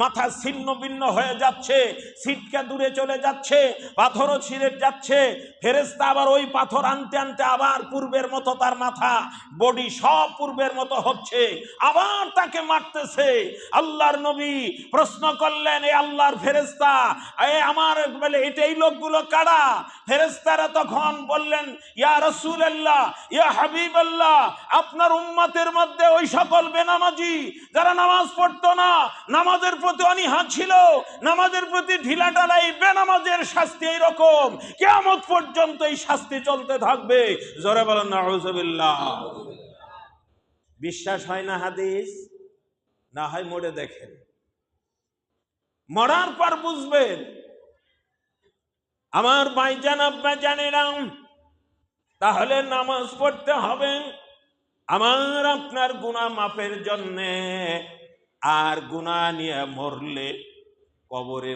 মাথা ছিন্ন ভিন্ন হয়ে যাচ্ছে, ছিটকে দূরে চলে যাচ্ছে, পাথরও ছিঁড়ে যাচ্ছে। ফেরেশতা আবার ওই পাথর আনতে আনতে আবার পূর্বের মতো তার মাথা, বডি সব পূর্বের মতো হচ্ছে, আবার তাকে মারতেছে। আল্লাহর নবী প্রশ্ন করলেন, এ আল্লাহর ফেরেশতা, আমার বলে এটাই লোকগুলো কারা? ফেরেশতারা তখন বললেন, ইয়া রাসূলুল্লাহ, ইয়া হাবিবাল্লাহ, আপনার উম্মতের মধ্যে ওই সকল বেনামাজি যারা নামাজ পড়তো না, নামাজের প্রতি অনীহা ছিল, নামাজের প্রতি ঢিলাঢালা, এই বেনামাজের শাস্তি এইরকম, কিয়ামত পর্যন্ত এই শাস্তি চলতে থাকবে। জোরে বলেন নাউযুবিল্লাহ। বিশ্বাস হয় না হাদিস? না হয় মরে দেখেন, মরার পর বুঝবেন। আমার ভাইজান, আব্বা জানেরা, তাহলে নামাজ পড়তে হবে আমার আপনার গুনাহ মাফের জন্যে। আর গুনাহ নিয়ে মরলে কবরে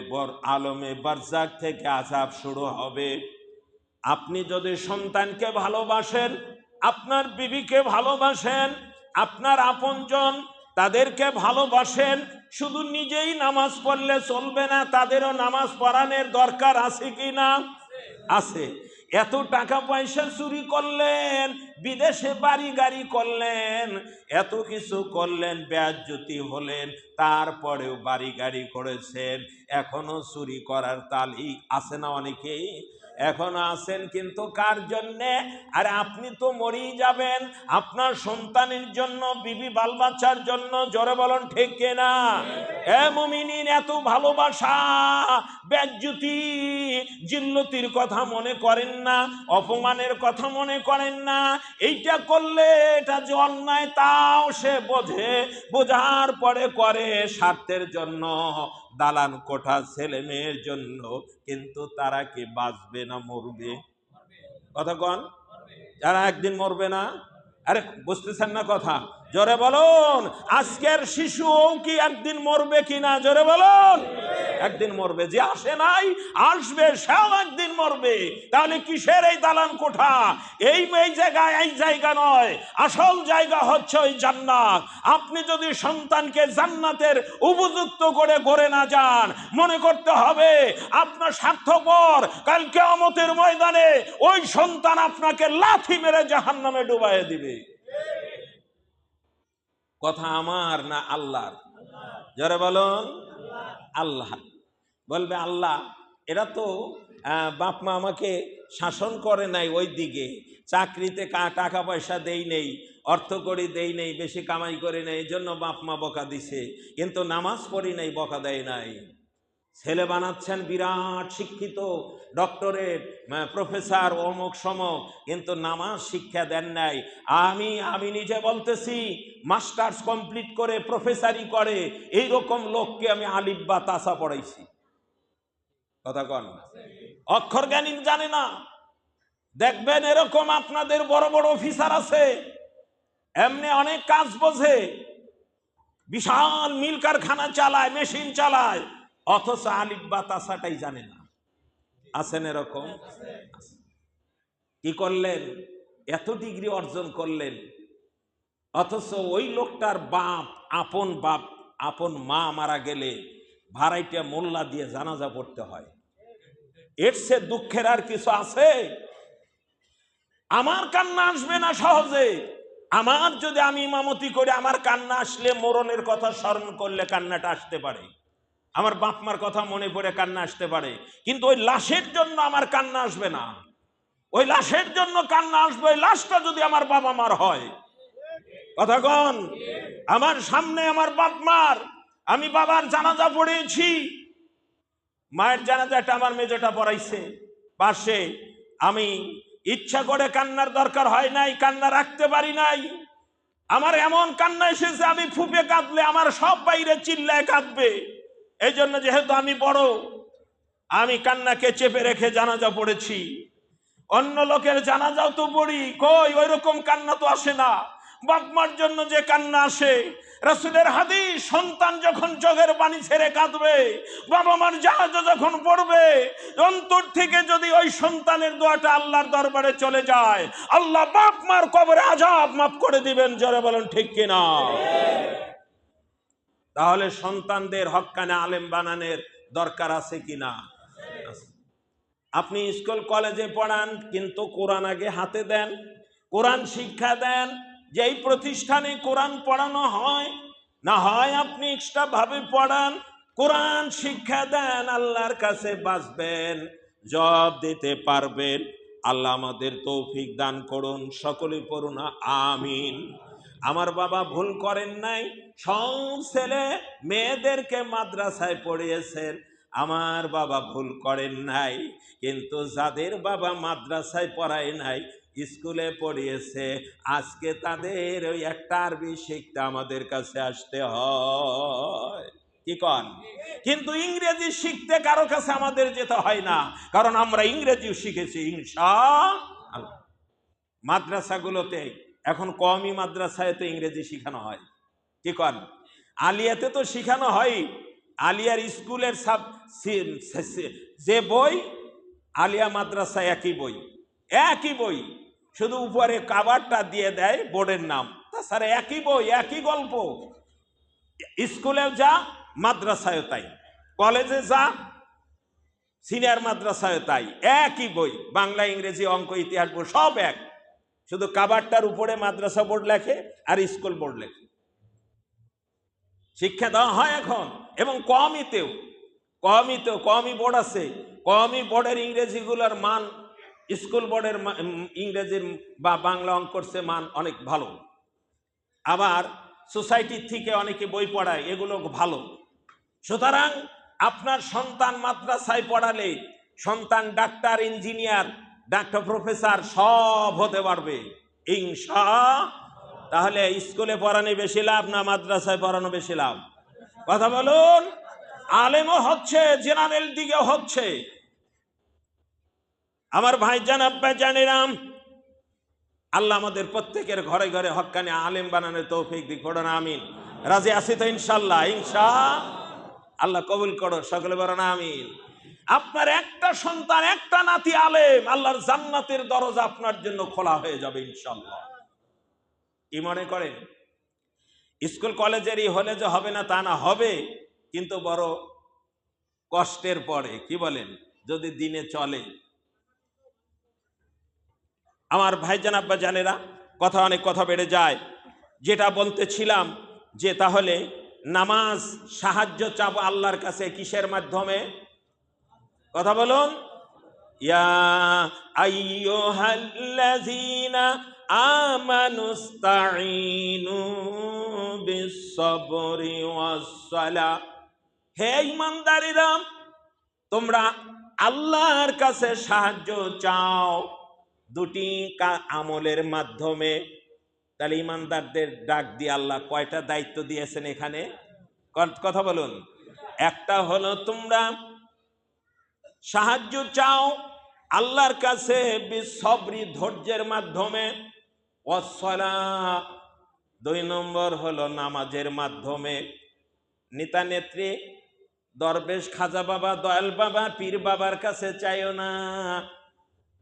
আলমে বারজাখ থেকে আযাব শুরু হবে। আপনি যদি সন্তানকে ভালোবাসেন, আপনার বিবিকে ভালোবাসেন, আপনার আপনজন তাদেরকে ভালোবাসেন, শুধু নিজেই নামাজ পড়লে চলবে না, তাদেরও নামাজ পড়ানোর দরকার আছে কি না? আছে। এত টাকা পয়সা চুরি করলেন, বিদেশে বাড়ি গাড়ি করলেন, এত কিছু করলেন, বেয়াজ্জতি হলেন, তারপরেও বাড়ি গাড়ি করেছেন, এখনো চুরি করার তালি আছে না অনেকেই? এখনো আছেন, কিন্তু কার জন্যে? আরে আপনি তো মরেই যাবেন, আপনার সন্তানের জন্য, বিবি বাল বাচ্চার জন্য। জোরে বলেন ঠিক কিনা? এ মুমিনিন, এত ভালোবাসা, বেজ্জতি, জিল্লতির কথা মনে করেন না, অপমানের কথা মনে করেন না। এইটা করলে এটা যে অন্যায় তাও সে বোঝে, বোঝার পরে করে স্বার্থের জন্য, দালান কোঠা ছেলে মেয়ের জন্য। কিন্তু তারা কি বাঁচবে না মরবে? কথা কন, যারা একদিন মরবে না? আরে বুঝতেছেন না কথা? জোরে বলুন। আজকের শিশুও কি একদিন মরবে কিনা? জোরে বলুন। একদিন মরবে। যে আসে নাই, আসবে, সেও একদিন মরবে। তাহলে কিসের এই দালান কোঠা? এই জায়গায়, এই জায়গা নয়, আসল জায়গা হচ্ছে ওই জান্নাত। আপনি যদি সন্তানকে জান্নাতের উপযুক্ত করে গড়ে না যান, মনে করতে হবে আপনার স্বার্থপর। কাল কিয়ামতের ময়দানে ওই সন্তান আপনাকে লাথি মেরে জাহান্নামে ডুবাইয়ে দিবে। কথা আমার না আল্লাহর? জোরে বলুন। আল্লাহ বলবে, আল্লাহ এরা তো বাপ মা আমাকে শাসন করে নাই, ওই দিকে চাকরিতে টাকা পয়সা দেই নেই, অর্থ করি দেই নেই, বেশি কামাই করে নেই, এই জন্য বাপ মা বকা দিছে, কিন্তু নামাজ পড়ি নাই, বকা দেয় নাই। ছেলে বানাচ্ছেন বিরাট শিক্ষিত, ডক্টরেট, প্রফেসর, অমুক সমক, কিন্তু নামাজ শিক্ষা দেন নাই। আমি নিজে বলতেছি, মাস্টার্স কমপ্লিট করে প্রফেসরি করে এইরকম লোককে আমি আলিফ বা তাসা পড়াইছি। কথা কন। অক্ষর জ্ঞানী জানে না। দেখবেন এরকম আপনাদের বড় বড় অফিসার আছে, এমনি অনেক কাজ বোঝে, বিশাল মিল কারখানা চালায়, মেশিন চালায়, অথচ আলিফ বা তাসাটাই জানে না। আছেন এরকম? কি করলেন? এত ডিগ্রি অর্জন করলেন, অথচ ওই লোকটার বাপ, আপন মা মারা গেলে ভাড়াইটা মোল্লা দিয়ে জানাজা পড়তে হয়। এর সে দুঃখের আর কিছু আছে? আমার কান্না আসবে না সহজে। আমার যদি আমি ইমামতি করে আমার কান্না আসলে, মরণের কথা স্মরণ করলে কান্নাটা আসতে পারে, আমার বাপ মার কথা মনে পড়ে কান্না আসতে পারে, কিন্তু ওই লাশের জন্য আমার কান্না আসবে না। ওই লাশের জন্য কান্না আসবে ওই লাশটা যদি আমার বাবা মার হয়। কথা কন। আমার সামনে আমার বাপ মার, আমি বাবার জানাজা পড়েছি, মায়ের জানাজাটা আমার মেজোটা পড়াইছে পাশে, আমি ইচ্ছা করে কান্নার দরকার হয় নাই, কান্না রাখতে পারি নাই। আমার এমন কান্না এসেছে, আমি ফুপে কাঁদলে আমার সব বাইরে চিল্লায় কাঁদবে। এই জন্য যেহেতু আমি বড়, আমি কান্নাকে চেপে রেখে জানাজা পড়েছি। অন্য লোকের জানাজাও তো পড়ি, কই ওই রকম কান্না তো আসে না। বাপ মার জন্য যে কান্না আসে, রাসূলের হাদিস, সন্তান যখন চোখের পানি ছেড়ে কাঁদবে, বাবা মার জানাজা যখন পড়বে, অন্তর থেকে যদি ওই সন্তানের দোয়াটা আল্লাহর দরবারে চলে যায়, আল্লাহ বাপ মার কবরে আযাব মাফ করে দিবেন। জোরে বলেন ঠিক কিনা? তাহলে সন্তানদের হক্কানে আলেম বানানোর দরকার আছে কিনা? আপনি স্কুল কলেজে পড়ান, কিন্তু কোরআন আগে হাতে দেন, কোরআন শিক্ষা দেন। যেই প্রতিষ্ঠানে কোরআন পড়ানো হয়, না হয় আপনি এক্সট্রা ভাবে পড়ান, কোরআন শিক্ষা দেন, আল্লাহর কাছে বাঁচবেন, জবাব দিতে পারবেন। আল্লাহ আমাদের তৌফিক দান করুন। সকলে পড়ুন আমিন। আমার বাবা ভুল করেন নাই, সব ছেলে মেয়েদেরকে মাদ্রাসায় পড়িয়েছেন। আমার বাবা ভুল করেন নাই, কিন্তু যাদের বাবা মাদ্রাসায় পড়ায় নাই, স্কুলে পড়িয়েছে, আজকে তাদের ওই একটা আরবি শিখতে আমাদের কাছে আসতে হয়। কি কন? কিন্তু ইংরেজি শিখতে কারো কাছে আমাদের যেতে হয় না, কারণ আমরা ইংরেজিও শিখেছি ইনশাআল্লাহ। মাদ্রাসাগুলোতে এখন কমই মাদ্রাসায় তো ইংরেজি শেখানো হয়। কি কন? আলিয়াতে তো শেখানো হয়। আলিয়ার স্কুলের যে বই, আলিয়া মাদ্রাসায় একই বই, একই বই, শুধু উপরে কাভারটা দিয়ে দেয় বোর্ডের নাম, তাছাড়া একই বই, একই গল্প। স্কুলেও যা, মাদ্রাসায় তাই, কলেজে যা, সিনিয়র মাদ্রাসায় তাই, একই বই, বাংলা, ইংরেজি, অঙ্ক, ইতিহাস বই সব এক, শুধু কাভারটার উপরে মাদ্রাসা বোর্ড লেখে আর স্কুল বোর্ড লেখে। শিক্ষা দেওয়া হয় এখন। এবং কমই বোর্ড আছে, কমই বোর্ডের ইংরেজিগুলোর মান স্কুল বোর্ডের ইংরেজির বা বাংলা অঙ্কর চেয়ে মান অনেক ভালো। আবার সোসাইটির থেকে অনেকে বই পড়ায়, এগুলো ভালো। সুতরাং আপনার সন্তান মাদ্রাসায় পড়ালে সন্তান ডাক্তার, ইঞ্জিনিয়ার, ডাক্তার, প্রফেসর সব হতে পারবে ইনশাআল্লাহ। তাহলে স্কুলে পড়ানো বেশি লাভ না মাদ্রাসায় পড়ানো বেশি লাভ? কথা বলুন। আলেমও হচ্ছে, জেনারেল দিকে হচ্ছে। আমার ভাইজান, আব্বা জানেরাম, আল্লাহ আমাদের প্রত্যেকের ঘরে ঘরে হক্কানি আলেম বানানোর তৌফিক দিক। পড়ুন আমিন। রাজি আছি তো ইনশাআল্লাহ? আল্লাহ কবুল করো। সকলে বলেন আমিন। আপনার একটা সন্তান, একটা নাতি আলেম, আল্লাহর জান্নাতের দরজা আপনার জন্য খোলা হয়ে যাবে ইনশাআল্লাহ। কি মনে করেন? স্কুল কলেজেরই হলে যে হবে না তা না, হবে, কিন্তু বড় কষ্টের পরে। কি বলেন? যদি দিনে চলে। আমার ভাইজান, আব্বা জানেরা, অনেক কথা বেড়ে যায়। যেটা বলতেছিলাম, যে তাহলে নামাজ সাহায্য চাবো আল্লাহর কাছে কিসের মাধ্যমে? কথা বলুন। ইয়া আইয়ুহাল্লাযীনা আমানুস্তাঈনু বিস-সাবরি ওয়াস-সালাহ। হে ঈমানদারেরা, তোমরা আল্লাহর কাছে সাহায্য চাও দুটি আমলের মাধ্যমে। তাহলে ঈমানদারদের ডাক দিয়ে আল্লাহ কয়টা দায়িত্ব দিয়েছেন এখানে? কথা বলুন। একটা হলো তোমরা সাহায্য চাও আল্লাহর কাছে বিসবরি, ধৈর্যের মাধ্যমে, ওয়াস-সালাহ, 2 নম্বর হলো নামাজের মাধ্যমে। নেতা নেত্রী, দরবেশ, খাজা বাবা, দয়াল বাবা, পীর বাবার কাছে চাইও না।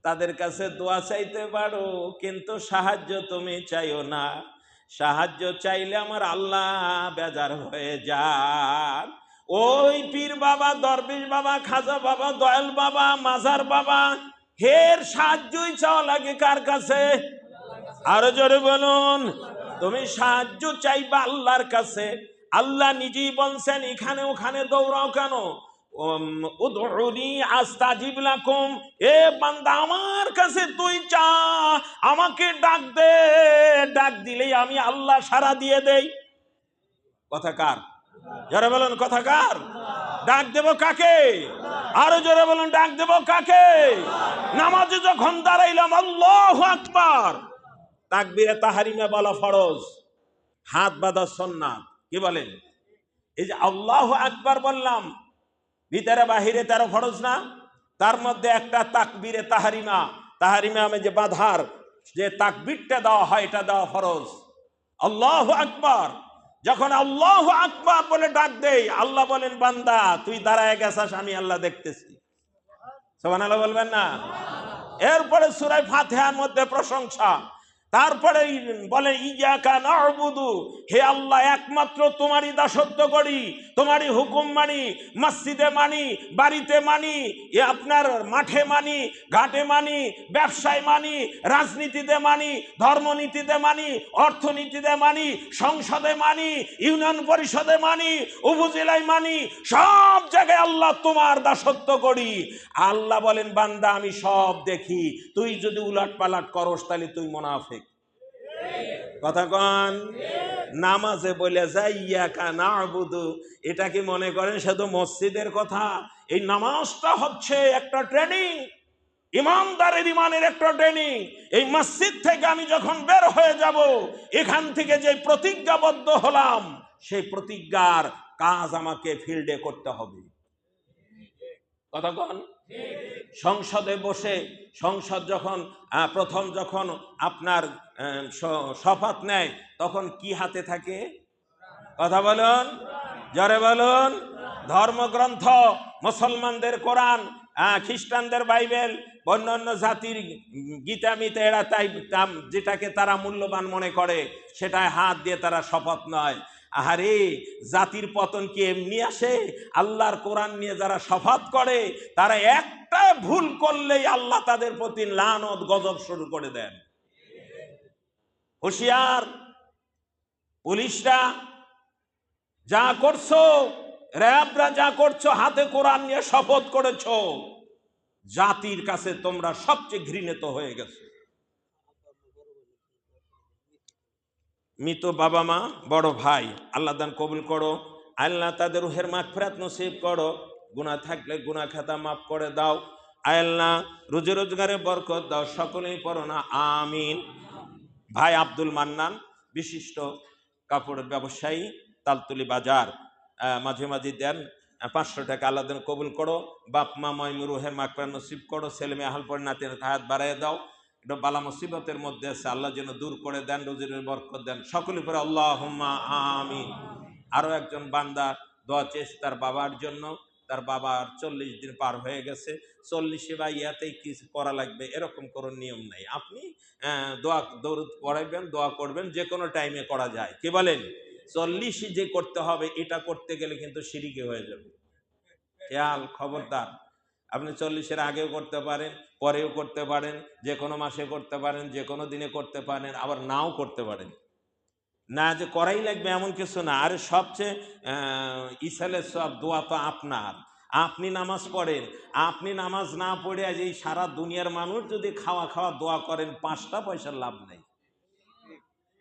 তাদের কাছে দোয়া চাইতে পারো, কিন্তু সাহায্য তুমি চাইও না। সাহায্য চাইলে আমার আল্লাহ বেজার হয়ে যান। ওই পীর বাবা, দরবেশ বাবা, খাজা বাবা, দয়াল বাবা, মাজার বাবা, হের সাহায্যই চাওয়া লাগে কার কাছে? আরো জোরে বলুন। তুমি সাহায্য চাইবা আল্লাহর কাছে। আল্লাহ নিজেই বলছেন, এখানে ওখানে দৌড়াও কেন? উদউনি আস্তাজিব লাকুম। এ বান্দা, আমার কাছে তুই চা, আমাকে ডাক দে, ডাক দিলেই আমি আল্লাহ সাড়া দিয়ে দেই। কথা কার? জোরে বলুন, কথা কার? ডাক দেব কাকে? আরো জোরে বলুন, ডাক দেব কাকে? নামাজে যখন দাঁড়াইলাম, আল্লাহু আকবার, তাকবীরে তাহরিমে বলা ফরজ, হাত বাঁধা সুন্নাত। কি বলেন? এই যে আল্লাহু আকবার বললাম, ভিতরে বাহিরে 13 ফরজ না? তার মধ্যে একটা তাকবীরে তাহরিমা, তাহরিমা আমি যে বাধার যে তাকবীরটা দেওয়া হয় এটা দেওয়া ফরজ। আল্লাহু আকবার, যখন আল্লাহু আকবার বলে ডাক দেই, আল্লাহ বলেন বান্দা তুই দাঁড়ায় গেছাস, আমি আল্লাহ দেখতেছি। সুবহানাল্লাহ বলবেন না? এরপরে সূরা ফাতিহার মধ্যে প্রশংসা, তারপরে বলে ইয়াকা না'বুদু, হে আল্লাহ একমাত্র তোমারই দাসত্ব করি, তোমারই হুকুম মানি, মসজিদে মানি, বাড়িতে মানি, এ আপনার মাঠে মানি, ঘাটে মানি, ব্যবসায় মানি, রাজনীতিতে মানি, ধর্মনীতিতে মানি, অর্থনীতিতে মানি, সংসদে মানি, ইউনিয়ন পরিষদে মানি, উপজেলায় মানি, সব জায়গায় আল্লাহ তোমার দাসত্ব করি। আল্লাহ বলেন বান্দা আমি সব দেখি, তুই যদি উলাট পালাট করস তাহলে তুই মুনাফিক। কথা কন। নামাজে বলে যাই ইয়াকা না'বুদু, এটা কি মনে করেন শুধু মসজিদের কথা? এই নামাজটা হচ্ছে একটা ট্রেনিং, ইমানদারের ইমানের একটা ট্রেনিং। এই মসজিদ থেকে আমি যখন বের হয়ে যাব, এখান থেকে যে প্রতিজ্ঞাবদ্ধ হলাম, সেই প্রতিজ্ঞার কাজ আমাকে ফিল্ডে করতে হবে। কথা কন। সংসদে বসে, সংসদ যখন প্রথম যখন আপনার শপথ নেয়, তখন কি হাতে থাকে? কথা বলুন, জোরে বলুন। ধর্মগ্রন্থ, মুসলমানদের কোরআন, খ্রিস্টানদের বাইবেল, অন্যান্য জাতির গীতা মিতা, এরা তাই যেটাকে তারা মূল্যবান মনে করে সেটায় হাত দিয়ে তারা শপথ নয়। আহারে, জাতির পতন কি এমনি আসে? আল্লাহর কোরআন নিয়ে যারা শপথ করে, তারা একটা ভুল করলেই আল্লাহ তাদের প্রতি লানত গজব শুরু করে দেন। হুঁশিয়ার পুলিশরা যা করছো, র্যাবরা যা করছো, হাতে কোরআন নিয়ে শপথ করেছো, জাতির কাছে তোমরা সবচেয়ে ঘৃণিত হয়ে গেছো। মৃত বাবা মা, বড় ভাই, আল্লাহ দান কবুল করো, আল্লাহ তাদের রুহের মাগফিরাত নসিব করো, গুনাহ থাকলে গুনাহ খাতা মাফ করে দাও, আল্লাহ রুজি রোজগারে বরকত দাও, সকলেই পড়ো না আমিন। ভাই আব্দুল মান্নান, বিশিষ্ট কাপড়ের ব্যবসায়ী, তালতলি বাজার, মাঝে মাঝে দেন 500 টাকা, আল্লাহ দান কবুল করো, বাপ মা ময়মুর রুহের মাগফিরাত নসিব করো, ছেলে মেয়ে আহল পর নাতির হায়াত বাড়াইয়া দাও, এটা বালা মুসিবতের মধ্যে আছে, আল্লাহ যেন দূর করে দেন, রুজির বরকত দেন, সকলে পরে আল্লাহুম্মা আমিন। আরো একজন বান্দা দোয়া চেয়েছে তার বাবার জন্য, তার বাবার 40 দিন পার হয়ে গেছে, 40 বা ইয়াতেই কিছু করা লাগবে এরকম কোনো নিয়ম নাই। আপনি দোয়া দরুদ পড়াইবেন, দোয়া করবেন, যে কোনো টাইমে করা যায়। কি বলেন? 40 যে করতে হবে, এটা করতে গেলে কিন্তু শিরকি হয়ে যাবে। খেয়াল, খবরদার। আপনি 40-এর আগেও করতে পারেন, পরেও করতে পারেন, যে কোনো মাসে করতে পারেন, যে কোনো দিনে করতে পারেন, আবার নাও করতে পারেন। না যে করাই লাগবে এমন কিছু না। আর সবচেয়ে ইসালের সব দোয়া তো আপনার, আপনি নামাজ পড়েন, আপনি নামাজ না পড়ে আজ এই সারা দুনিয়ার মানুষ যদি খাওয়া খাওয়া দোয়া করেন, 5টা পয়সার লাভ নেই।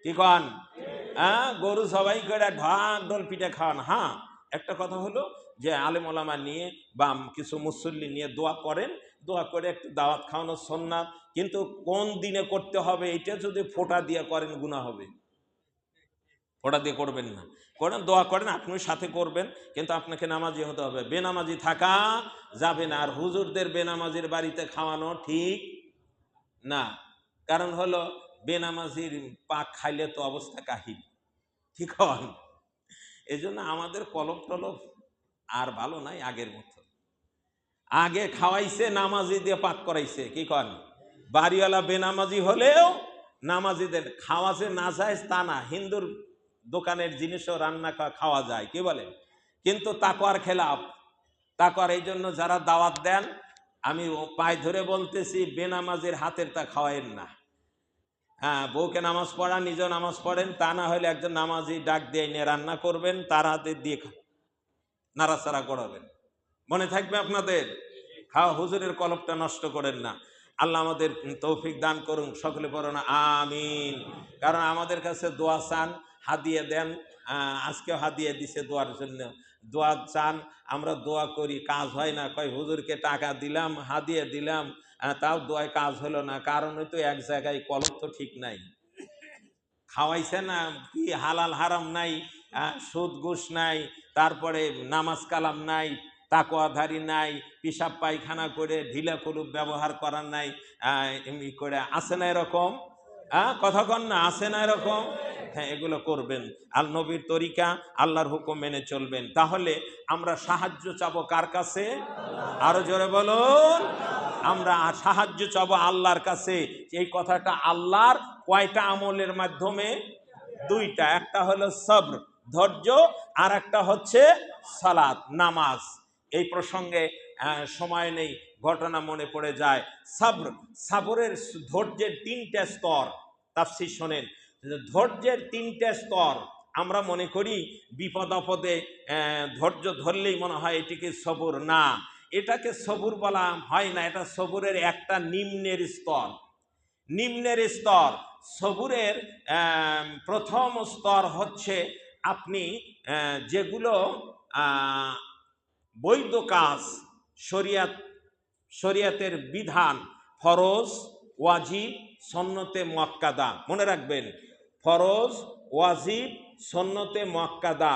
কি কন? গরু সবাই করে ঢাক ঢোল পিঠে খাওয়ান। হ্যাঁ, একটা কথা হলো যে আলেম ওলামা নিয়ে বা কিছু মুসল্লি নিয়ে দোয়া করেন, দোয়া করে একটু দাওয়াত খাওয়ানো সুন্নাত, কিন্তু কোন দিনে করতে হবে এটা যদি ফোঁটা দিয়ে করেন গুনাহ হবে। ফোঁটা দিয়ে করবেন না, করেন দোয়া করেন, আপনিও সাথে করবেন, কিন্তু আপনাকে নামাজি হতে হবে, বেনামাজি থাকা যাবে না। আর হুজুরদের বেনামাজির বাড়িতে খাওয়ানো ঠিক না, কারণ হলো বেনামাজির পাক খাইলে তো অবস্থা কাহিল। ঠিক হয়। এই জন্য আমাদের কলপ টলপ আর ভালো নাই আগের মতো। আগে খাওয়াইছে, নামাজি দিয়ে পাক করাইছে। কি কন? বাড়িওয়ালা বেনামাজি হলেও নামাজিদের খাওয়া যে না যায় তা না, হিন্দুর দোকানের জিনিসও রান্না খাওয়া যায়। কি বলেন? কিন্তু তাকওয়ার খেলাফ, তাকওয়ার। এই জন্য যারা দাওয়াত দেন, আমি পায়ে ধরে বলতেছি, বেনামাজির হাতের তা খাওয়াইন না। হ্যাঁ, বউকে নামাজ পড়া, নিজেও নামাজ পড়েন, তা না হলে একজন নামাজি ডাক দিয়ে নিয়ে রান্না করবেন, তার হাতে দিয়ে নাড়াচাড়া করাবেন। মনে থাকবে আপনাদের? খাওয়া হুজুরের কলপটা নষ্ট করেন না। আল্লাহ আমাদের তৌফিক দান করুন, সকলে পড়ুন আমিন। কারণ আমাদের কাছে দোয়া চান, হাদিয়া দেন, আজকেও হাদিয়া দিছে দোয়ার জন্য। দোয়া চান, আমরা দোয়া করি, কাজ হয় না, কয় হুজুরকে টাকা দিলাম, হাদিয়া দিলাম, তাও দোয়ায় কাজ হলো না। কারণ হয়তো এক জায়গায় কলপ তো ঠিক নাই, খাওয়াইছে না, কি হালাল হারাম নাই, সুদ ঘুষ নাই, তারপরে নামাজ কালাম নাই, তাকওয়াধারী নাই, পেশাব পায়খানা করে ঢিলা কলুপ ব্যবহার করার নাই, এমনি করে আছে না এরকম? কথা কন না, আছে না এরকম? হ্যাঁ, এগুলো করবেন, আর নবীর তরিকা আল্লাহর হুকুম মেনে চলবেন। তাহলে আমরা সাহায্য চাবো কার কাছে? আরো জোরে বলুন। আমরা সাহায্য চাবো আল্লাহর কাছে। এই কথাটা আল্লাহর কয়টা আমলের মাধ্যমে? দুইটা। একটা হলো সবর, ধৈর্য, আর একটা হচ্ছে সালাত, নামাজ। এই প্রসঙ্গে সময় নেই, ঘটনা মনে পড়ে যায়। সবর, সাবরের ধৈর্যের তিনটা স্তর। তাফসীর শোনেন, ধৈর্যের তিনটা স্তর। আমরা মনে করি বিপদ আপদে ধৈর্য ধরলেই মনে হয় এটিকে সবর। না, এটাকে সবুর বলা হয় না, এটা সবুরের একটা নিম্নের স্তর। নিম্নের স্তর সবুরের প্রথম স্তর হচ্ছে আপনি যেগুলো বৈধ কাজ, শরিয়াতের বিধান, ফরজ, ওয়াজিব, সুন্নতে মুআক্কাদা, মনে রাখবেন, ফরজ, ওয়াজিব, সুন্নতে মুআক্কাদা,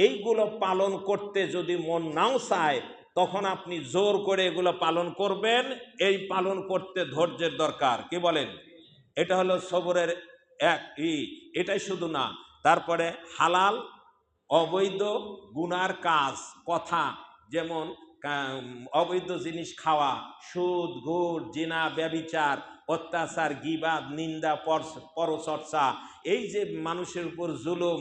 এইগুলো পালন করতে যদি মন নাও চায়, তখন আপনি জোর করে এগুলো পালন করবেন। এই পালন করতে ধৈর্যের দরকার। কি বলেন? এটা হলো সবরের এক এটাই শুধু না, তারপরে হালাল, অবৈধ, গুনার কাজ, কথা, যেমন অবৈধ জিনিস খাওয়া, সুদ, ঘুষ, জিনা, ব্যভিচার, অত্যাচার, গীবাদ, নিন্দা, পরচর্চা, এই যে মানুষের উপর জুলুম,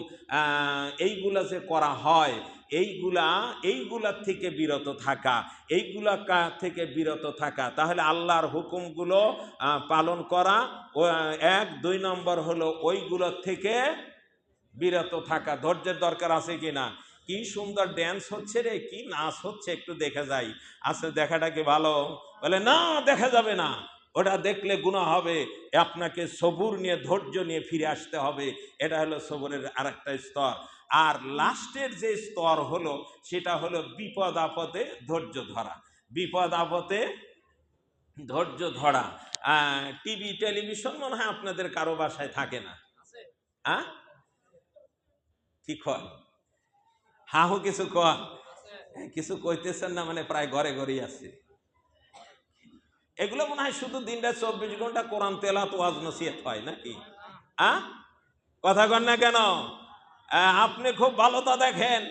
এইগুলা যে করা হয়, এইগুলার থেকে বিরত থাকা, এইগুলা থেকে বিরত থাকা। তাহলে আল্লাহর হুকুমগুলো পালন করা। এক, 2 নম্বর হলো ওইগুলোর থেকে বিরত থাকা। ধৈর্যের দরকার আছে কিনা? কি সুন্দর ড্যান্স হচ্ছে রে, কি নাচ হচ্ছে, একটু দেখে যাই। আচ্ছা, দেখাটা কি ভালো? বলে না, দেখা যাবে না, ওটা দেখলে গুনাহ হবে। আপনাকে সবুর নিয়ে, ধৈর্য নিয়ে ফিরে আসতে হবে। এটা হলো সবরের আরেকটা স্তর। আর লাস্টের যে স্তর হলো, সেটা হলো বিপদ আপদে ধৈর্য ধরা। বিপদ আপদে ধৈর্য ধরা। টিভি, টেলিভিশন মনে হয় আপনাদের কারো বাসায় থাকে না। কি কয়? হাহু কিছু কয়? কিছু কইতেছেন না, মানে প্রায় ঘরে ঘরেই আছে। এগুলো মনে হয় শুধু দিনটা 24 ঘন্টা কোরআন তেলাওয়াত, ওয়াজ নসিহত হয় নাকি? কথা কন না কেন? আপনি খুব ভালো তা দেখেন।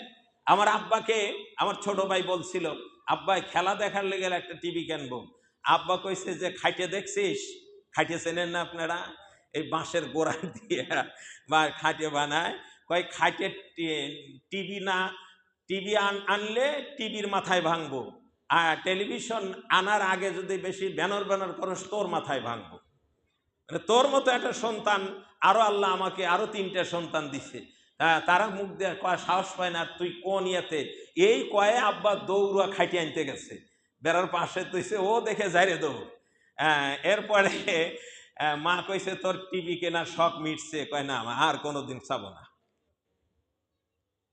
আমার আব্বাকে আমার ছোট ভাই বলছিল, আব্বা খেলা দেখার লেগে একটা টিভি কিনবো। আব্বা কইছে যে, খাইটে দেখছিস? খাইটে চেনেন না আপনারা? এই বাঁশের গোড়া দিয়ে বা খাটে বানায়। কয় খাইটে টিভি না, টিভি আনলে টিভির মাথায় ভাঙবো, আর টেলিভিশন আনার আগে যদি বেশি ব্যানর করস, তোর মাথায় ভাঙবো। মানে তোর মতো একটা সন্তান আরো আল্লাহ আমাকে আরো 3টে সন্তান দিছে। তারা মুখ দিয়ে কয়, সাহস পায় না, তুই কোন ইয়েতে? এই কয়ে আব্বা দৌড়া খাইটে আনতে গেছে, বেড়ার পাশে তুইছে, ও দেখে যাইরে দৌড়। এরপরে মা কইছে, তোর টিভি কেনার শখ মিটছে? কয় না, আর কোনোদিন চাবো না।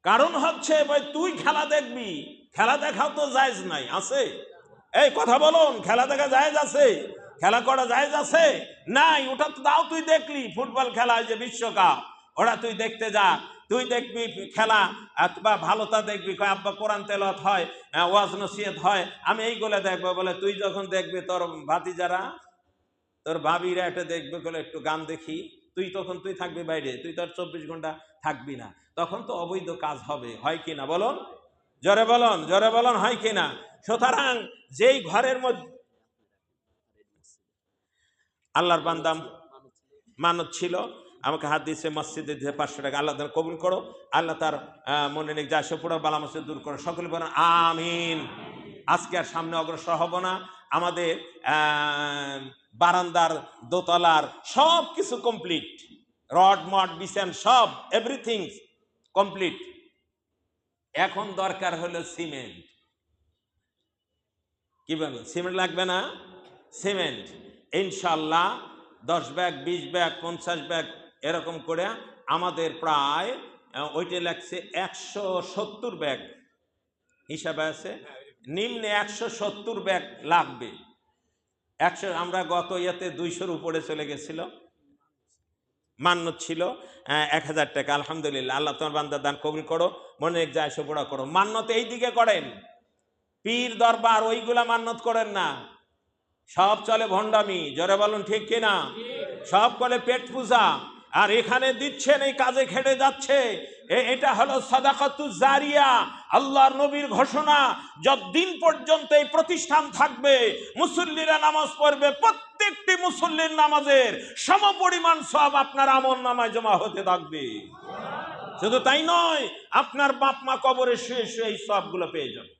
কারণ হচ্ছে ভাই, তুই খেলা দেখবি, খেলা দেখাও তো জায়েজ নাই, আছে? এই কথা বলুন, খেলা দেখা জায়েজ আছে? খেলা করা জায়েজ আছে? নাই। ওটা তো তাও তুই দেখলি, ফুটবল খেলা, যে বিশ্বকাপ, ওটা তুই দেখতে যা, তুই দেখবি খেলা, বা ভালোটা দেখবি। কয় আব্বা কোরআন তেলাওয়াত হয়, ওয়াজ নসিহত হয়, আমি এইগুলো দেখবো। বলে তুই যখন দেখবি, তোর ভাতিজারা, তোর ভাবিরা এটা দেখবে, বলে একটু গান দেখি, তুই তখন তুই থাকবি বাইরে, তুই তো আর 24 ঘন্টা থাকবি না। তখন তো অবৈধ কাজ হবে, হয় কিনা বলুন? জোরে বলুন, জোরে বলুন, হয় কিনা? সুতরাং যেই ঘরের মধ্যে আল্লাহর বান্দা মানত ছিল, আমাকে হাত দিয়েছে মসজিদে, 500 টাকা, আল্লাহ তার কবুল করো। আল্লাহ তার মনে নেই যা সে পুরো বালা মসজিদ দূর করো। সকলে বলেন আমিন। আজকে আর সামনে অগ্রসর হব না। আমাদের বারান্দার, দোতলার সব কিছু কমপ্লিট, রড মড বিছান সব, এভরিথিং কমপ্লিট। এখন দরকার হলো সিমেন্ট। কি বলেন? সিমেন্ট লাগবে না? সিমেন্ট ইনশাল্লাহ 10 ব্যাগ, 20 ব্যাগ, 50 ব্যাগ এরকম করে আমাদের প্রায় ওইটা লাগছে 170 ব্যাগ হিসাবে আছে, নিম্নে 170 ব্যাগ লাগবে। 100, আমরা গত ইয়াতে 200-র উপরে চলে গেছিল। মান্যত ছিল 1000 টাকা। আলহামদুলিল্লাহ, আল্লাহ তোমার বান্দার দান কবুল করো, মনে এক যায় পুরা করো। মান্যত এই দিকে করেন, পীর দরবার ওইগুলা মান্যত করেন না, সব চলে ভণ্ডামি। জোরে বলুন ঠিক কিনা? সব করে পেট পূজা। আর এখানে দিচ্ছেন, এই কাজে খেটে যাচ্ছে, এটা হলো সাদাকাতুজ জারিয়া। আল্লাহর নবীর ঘোষণা, যতদিন পর্যন্ত এই প্রতিষ্ঠান থাকবে, মুসল্লিরা নামাজ পড়বে, প্রত্যেকটি মুসল্লির নামাজের সমপরিমাণ সওয়াব আপনার আমল নামায় জমা হতে থাকবে। শুধু তাই নয়, আপনার বাপ মা কবরে শুয়ে শুয়ে এই সওয়াবগুলো পেয়ে যাবে।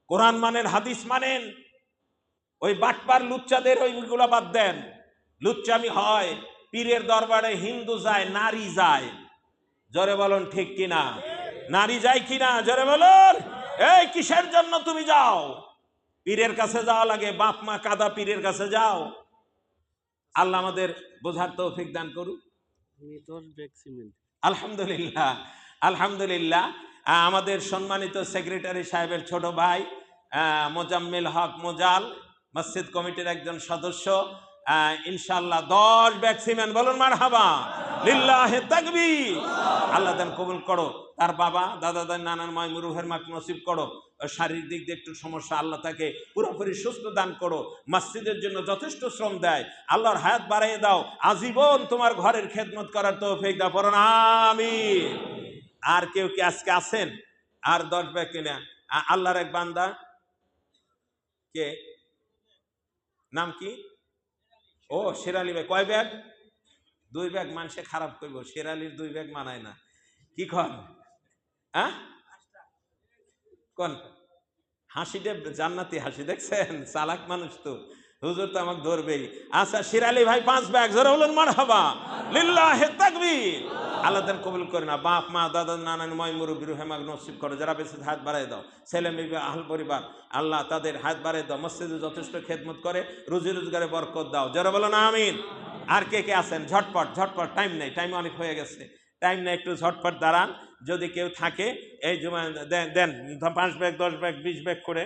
কোরআন মানেন, হাদিস মানেন, ওই বাটপার লুচ্চাদের ওইগুলো বাদ দেন। লুচ্চামি হয়, পীরের দরবারে হিন্দু যায়, নারী যায়। জোরে বলুন ঠিক কিনা? নারী যায় কিনা? জোরে বলুন। এই কিসের জন্য তুমি যাও? পীরের কাছে যাওয়া লাগে, বাপ মা কাদা পীরের কাছে যাও। আল্লাহ আমাদের বোঝার তৌফিক দান করুন। আলহামদুলিল্লাহ, আলহামদুলিল্লাহ। আমাদের সম্মানিত সেক্রেটারি সাহেবের ছোট ভাই মোজাম্মেল হক মোজাল, মসজিদ কমিটির একজন সদস্য, ইনশাআল্লাহ 10 ব্যাগ সিমেন্ট, বলুন মারহাবা, লিল্লাহে তাকবীর। আল্লাহ দান কবুল করো। তার বাবা দাদা দান নানার মায়মুর রুহের মাক নসিব করো। শারীরিক দিক দিয়ে একটু সমস্যা, আল্লাহ তাকে পুরোপুরি সুস্থ দান করো। মসজিদের জন্য যথেষ্ট শ্রম দেয়, আল্লাহর হায়াত বাড়াইয়ে দাও, আজীবন তোমার ঘরের খেদমত করার তৌফিক দাও, পড়ুন আমিন। আর কেউ কি আজকে আছেন? আর 10 ব্যাগ কিনা? আল্লাহর এক বান্দা, কে নাম কি? ও শেরালি ভাই, কয় ব্যাগ? 2 ব্যাগ। মানুষে খারাপ করবো, শেরালির 2 ব্যাগ মানায় না। কি কন? কোন হাসিটা জান্নাতি হাসি, দেখছেন? চালাক মানুষ তো, হুজুর তো আমাকে ধরবেই। আচ্ছা, শেরালি ভাই 5 ব্যাগ, জোরে বলুন মারহাবা, লিল্লাহে তাকবীর। আল্লাহ দান কবুল করে না। বাপ মা দাদা নানা ময় মুরব্বী রুহে মাগ নসিব করো। যারা বেঁচে হাত বাড়াই দাও, ছেলে মেয়ে আহল পরিবার, আল্লাহ তাদের হাত বাড়াই দাও। মসজিদে যথেষ্ট খেদমত করে, রুজি রোজগারে বরকত দাও। জোরে বলুন আমিন। আর কে কে আছেন? ঝটপট ঝটপট, টাইম নেই, টাইম অনেক হয়ে গেছে, টাইম নেই, একটু ঝটপট দাঁড়ান। যদি কেউ থাকে এই জমা দেন 5 ব্যাগ 10 ব্যাগ 20 ব্যাগ করে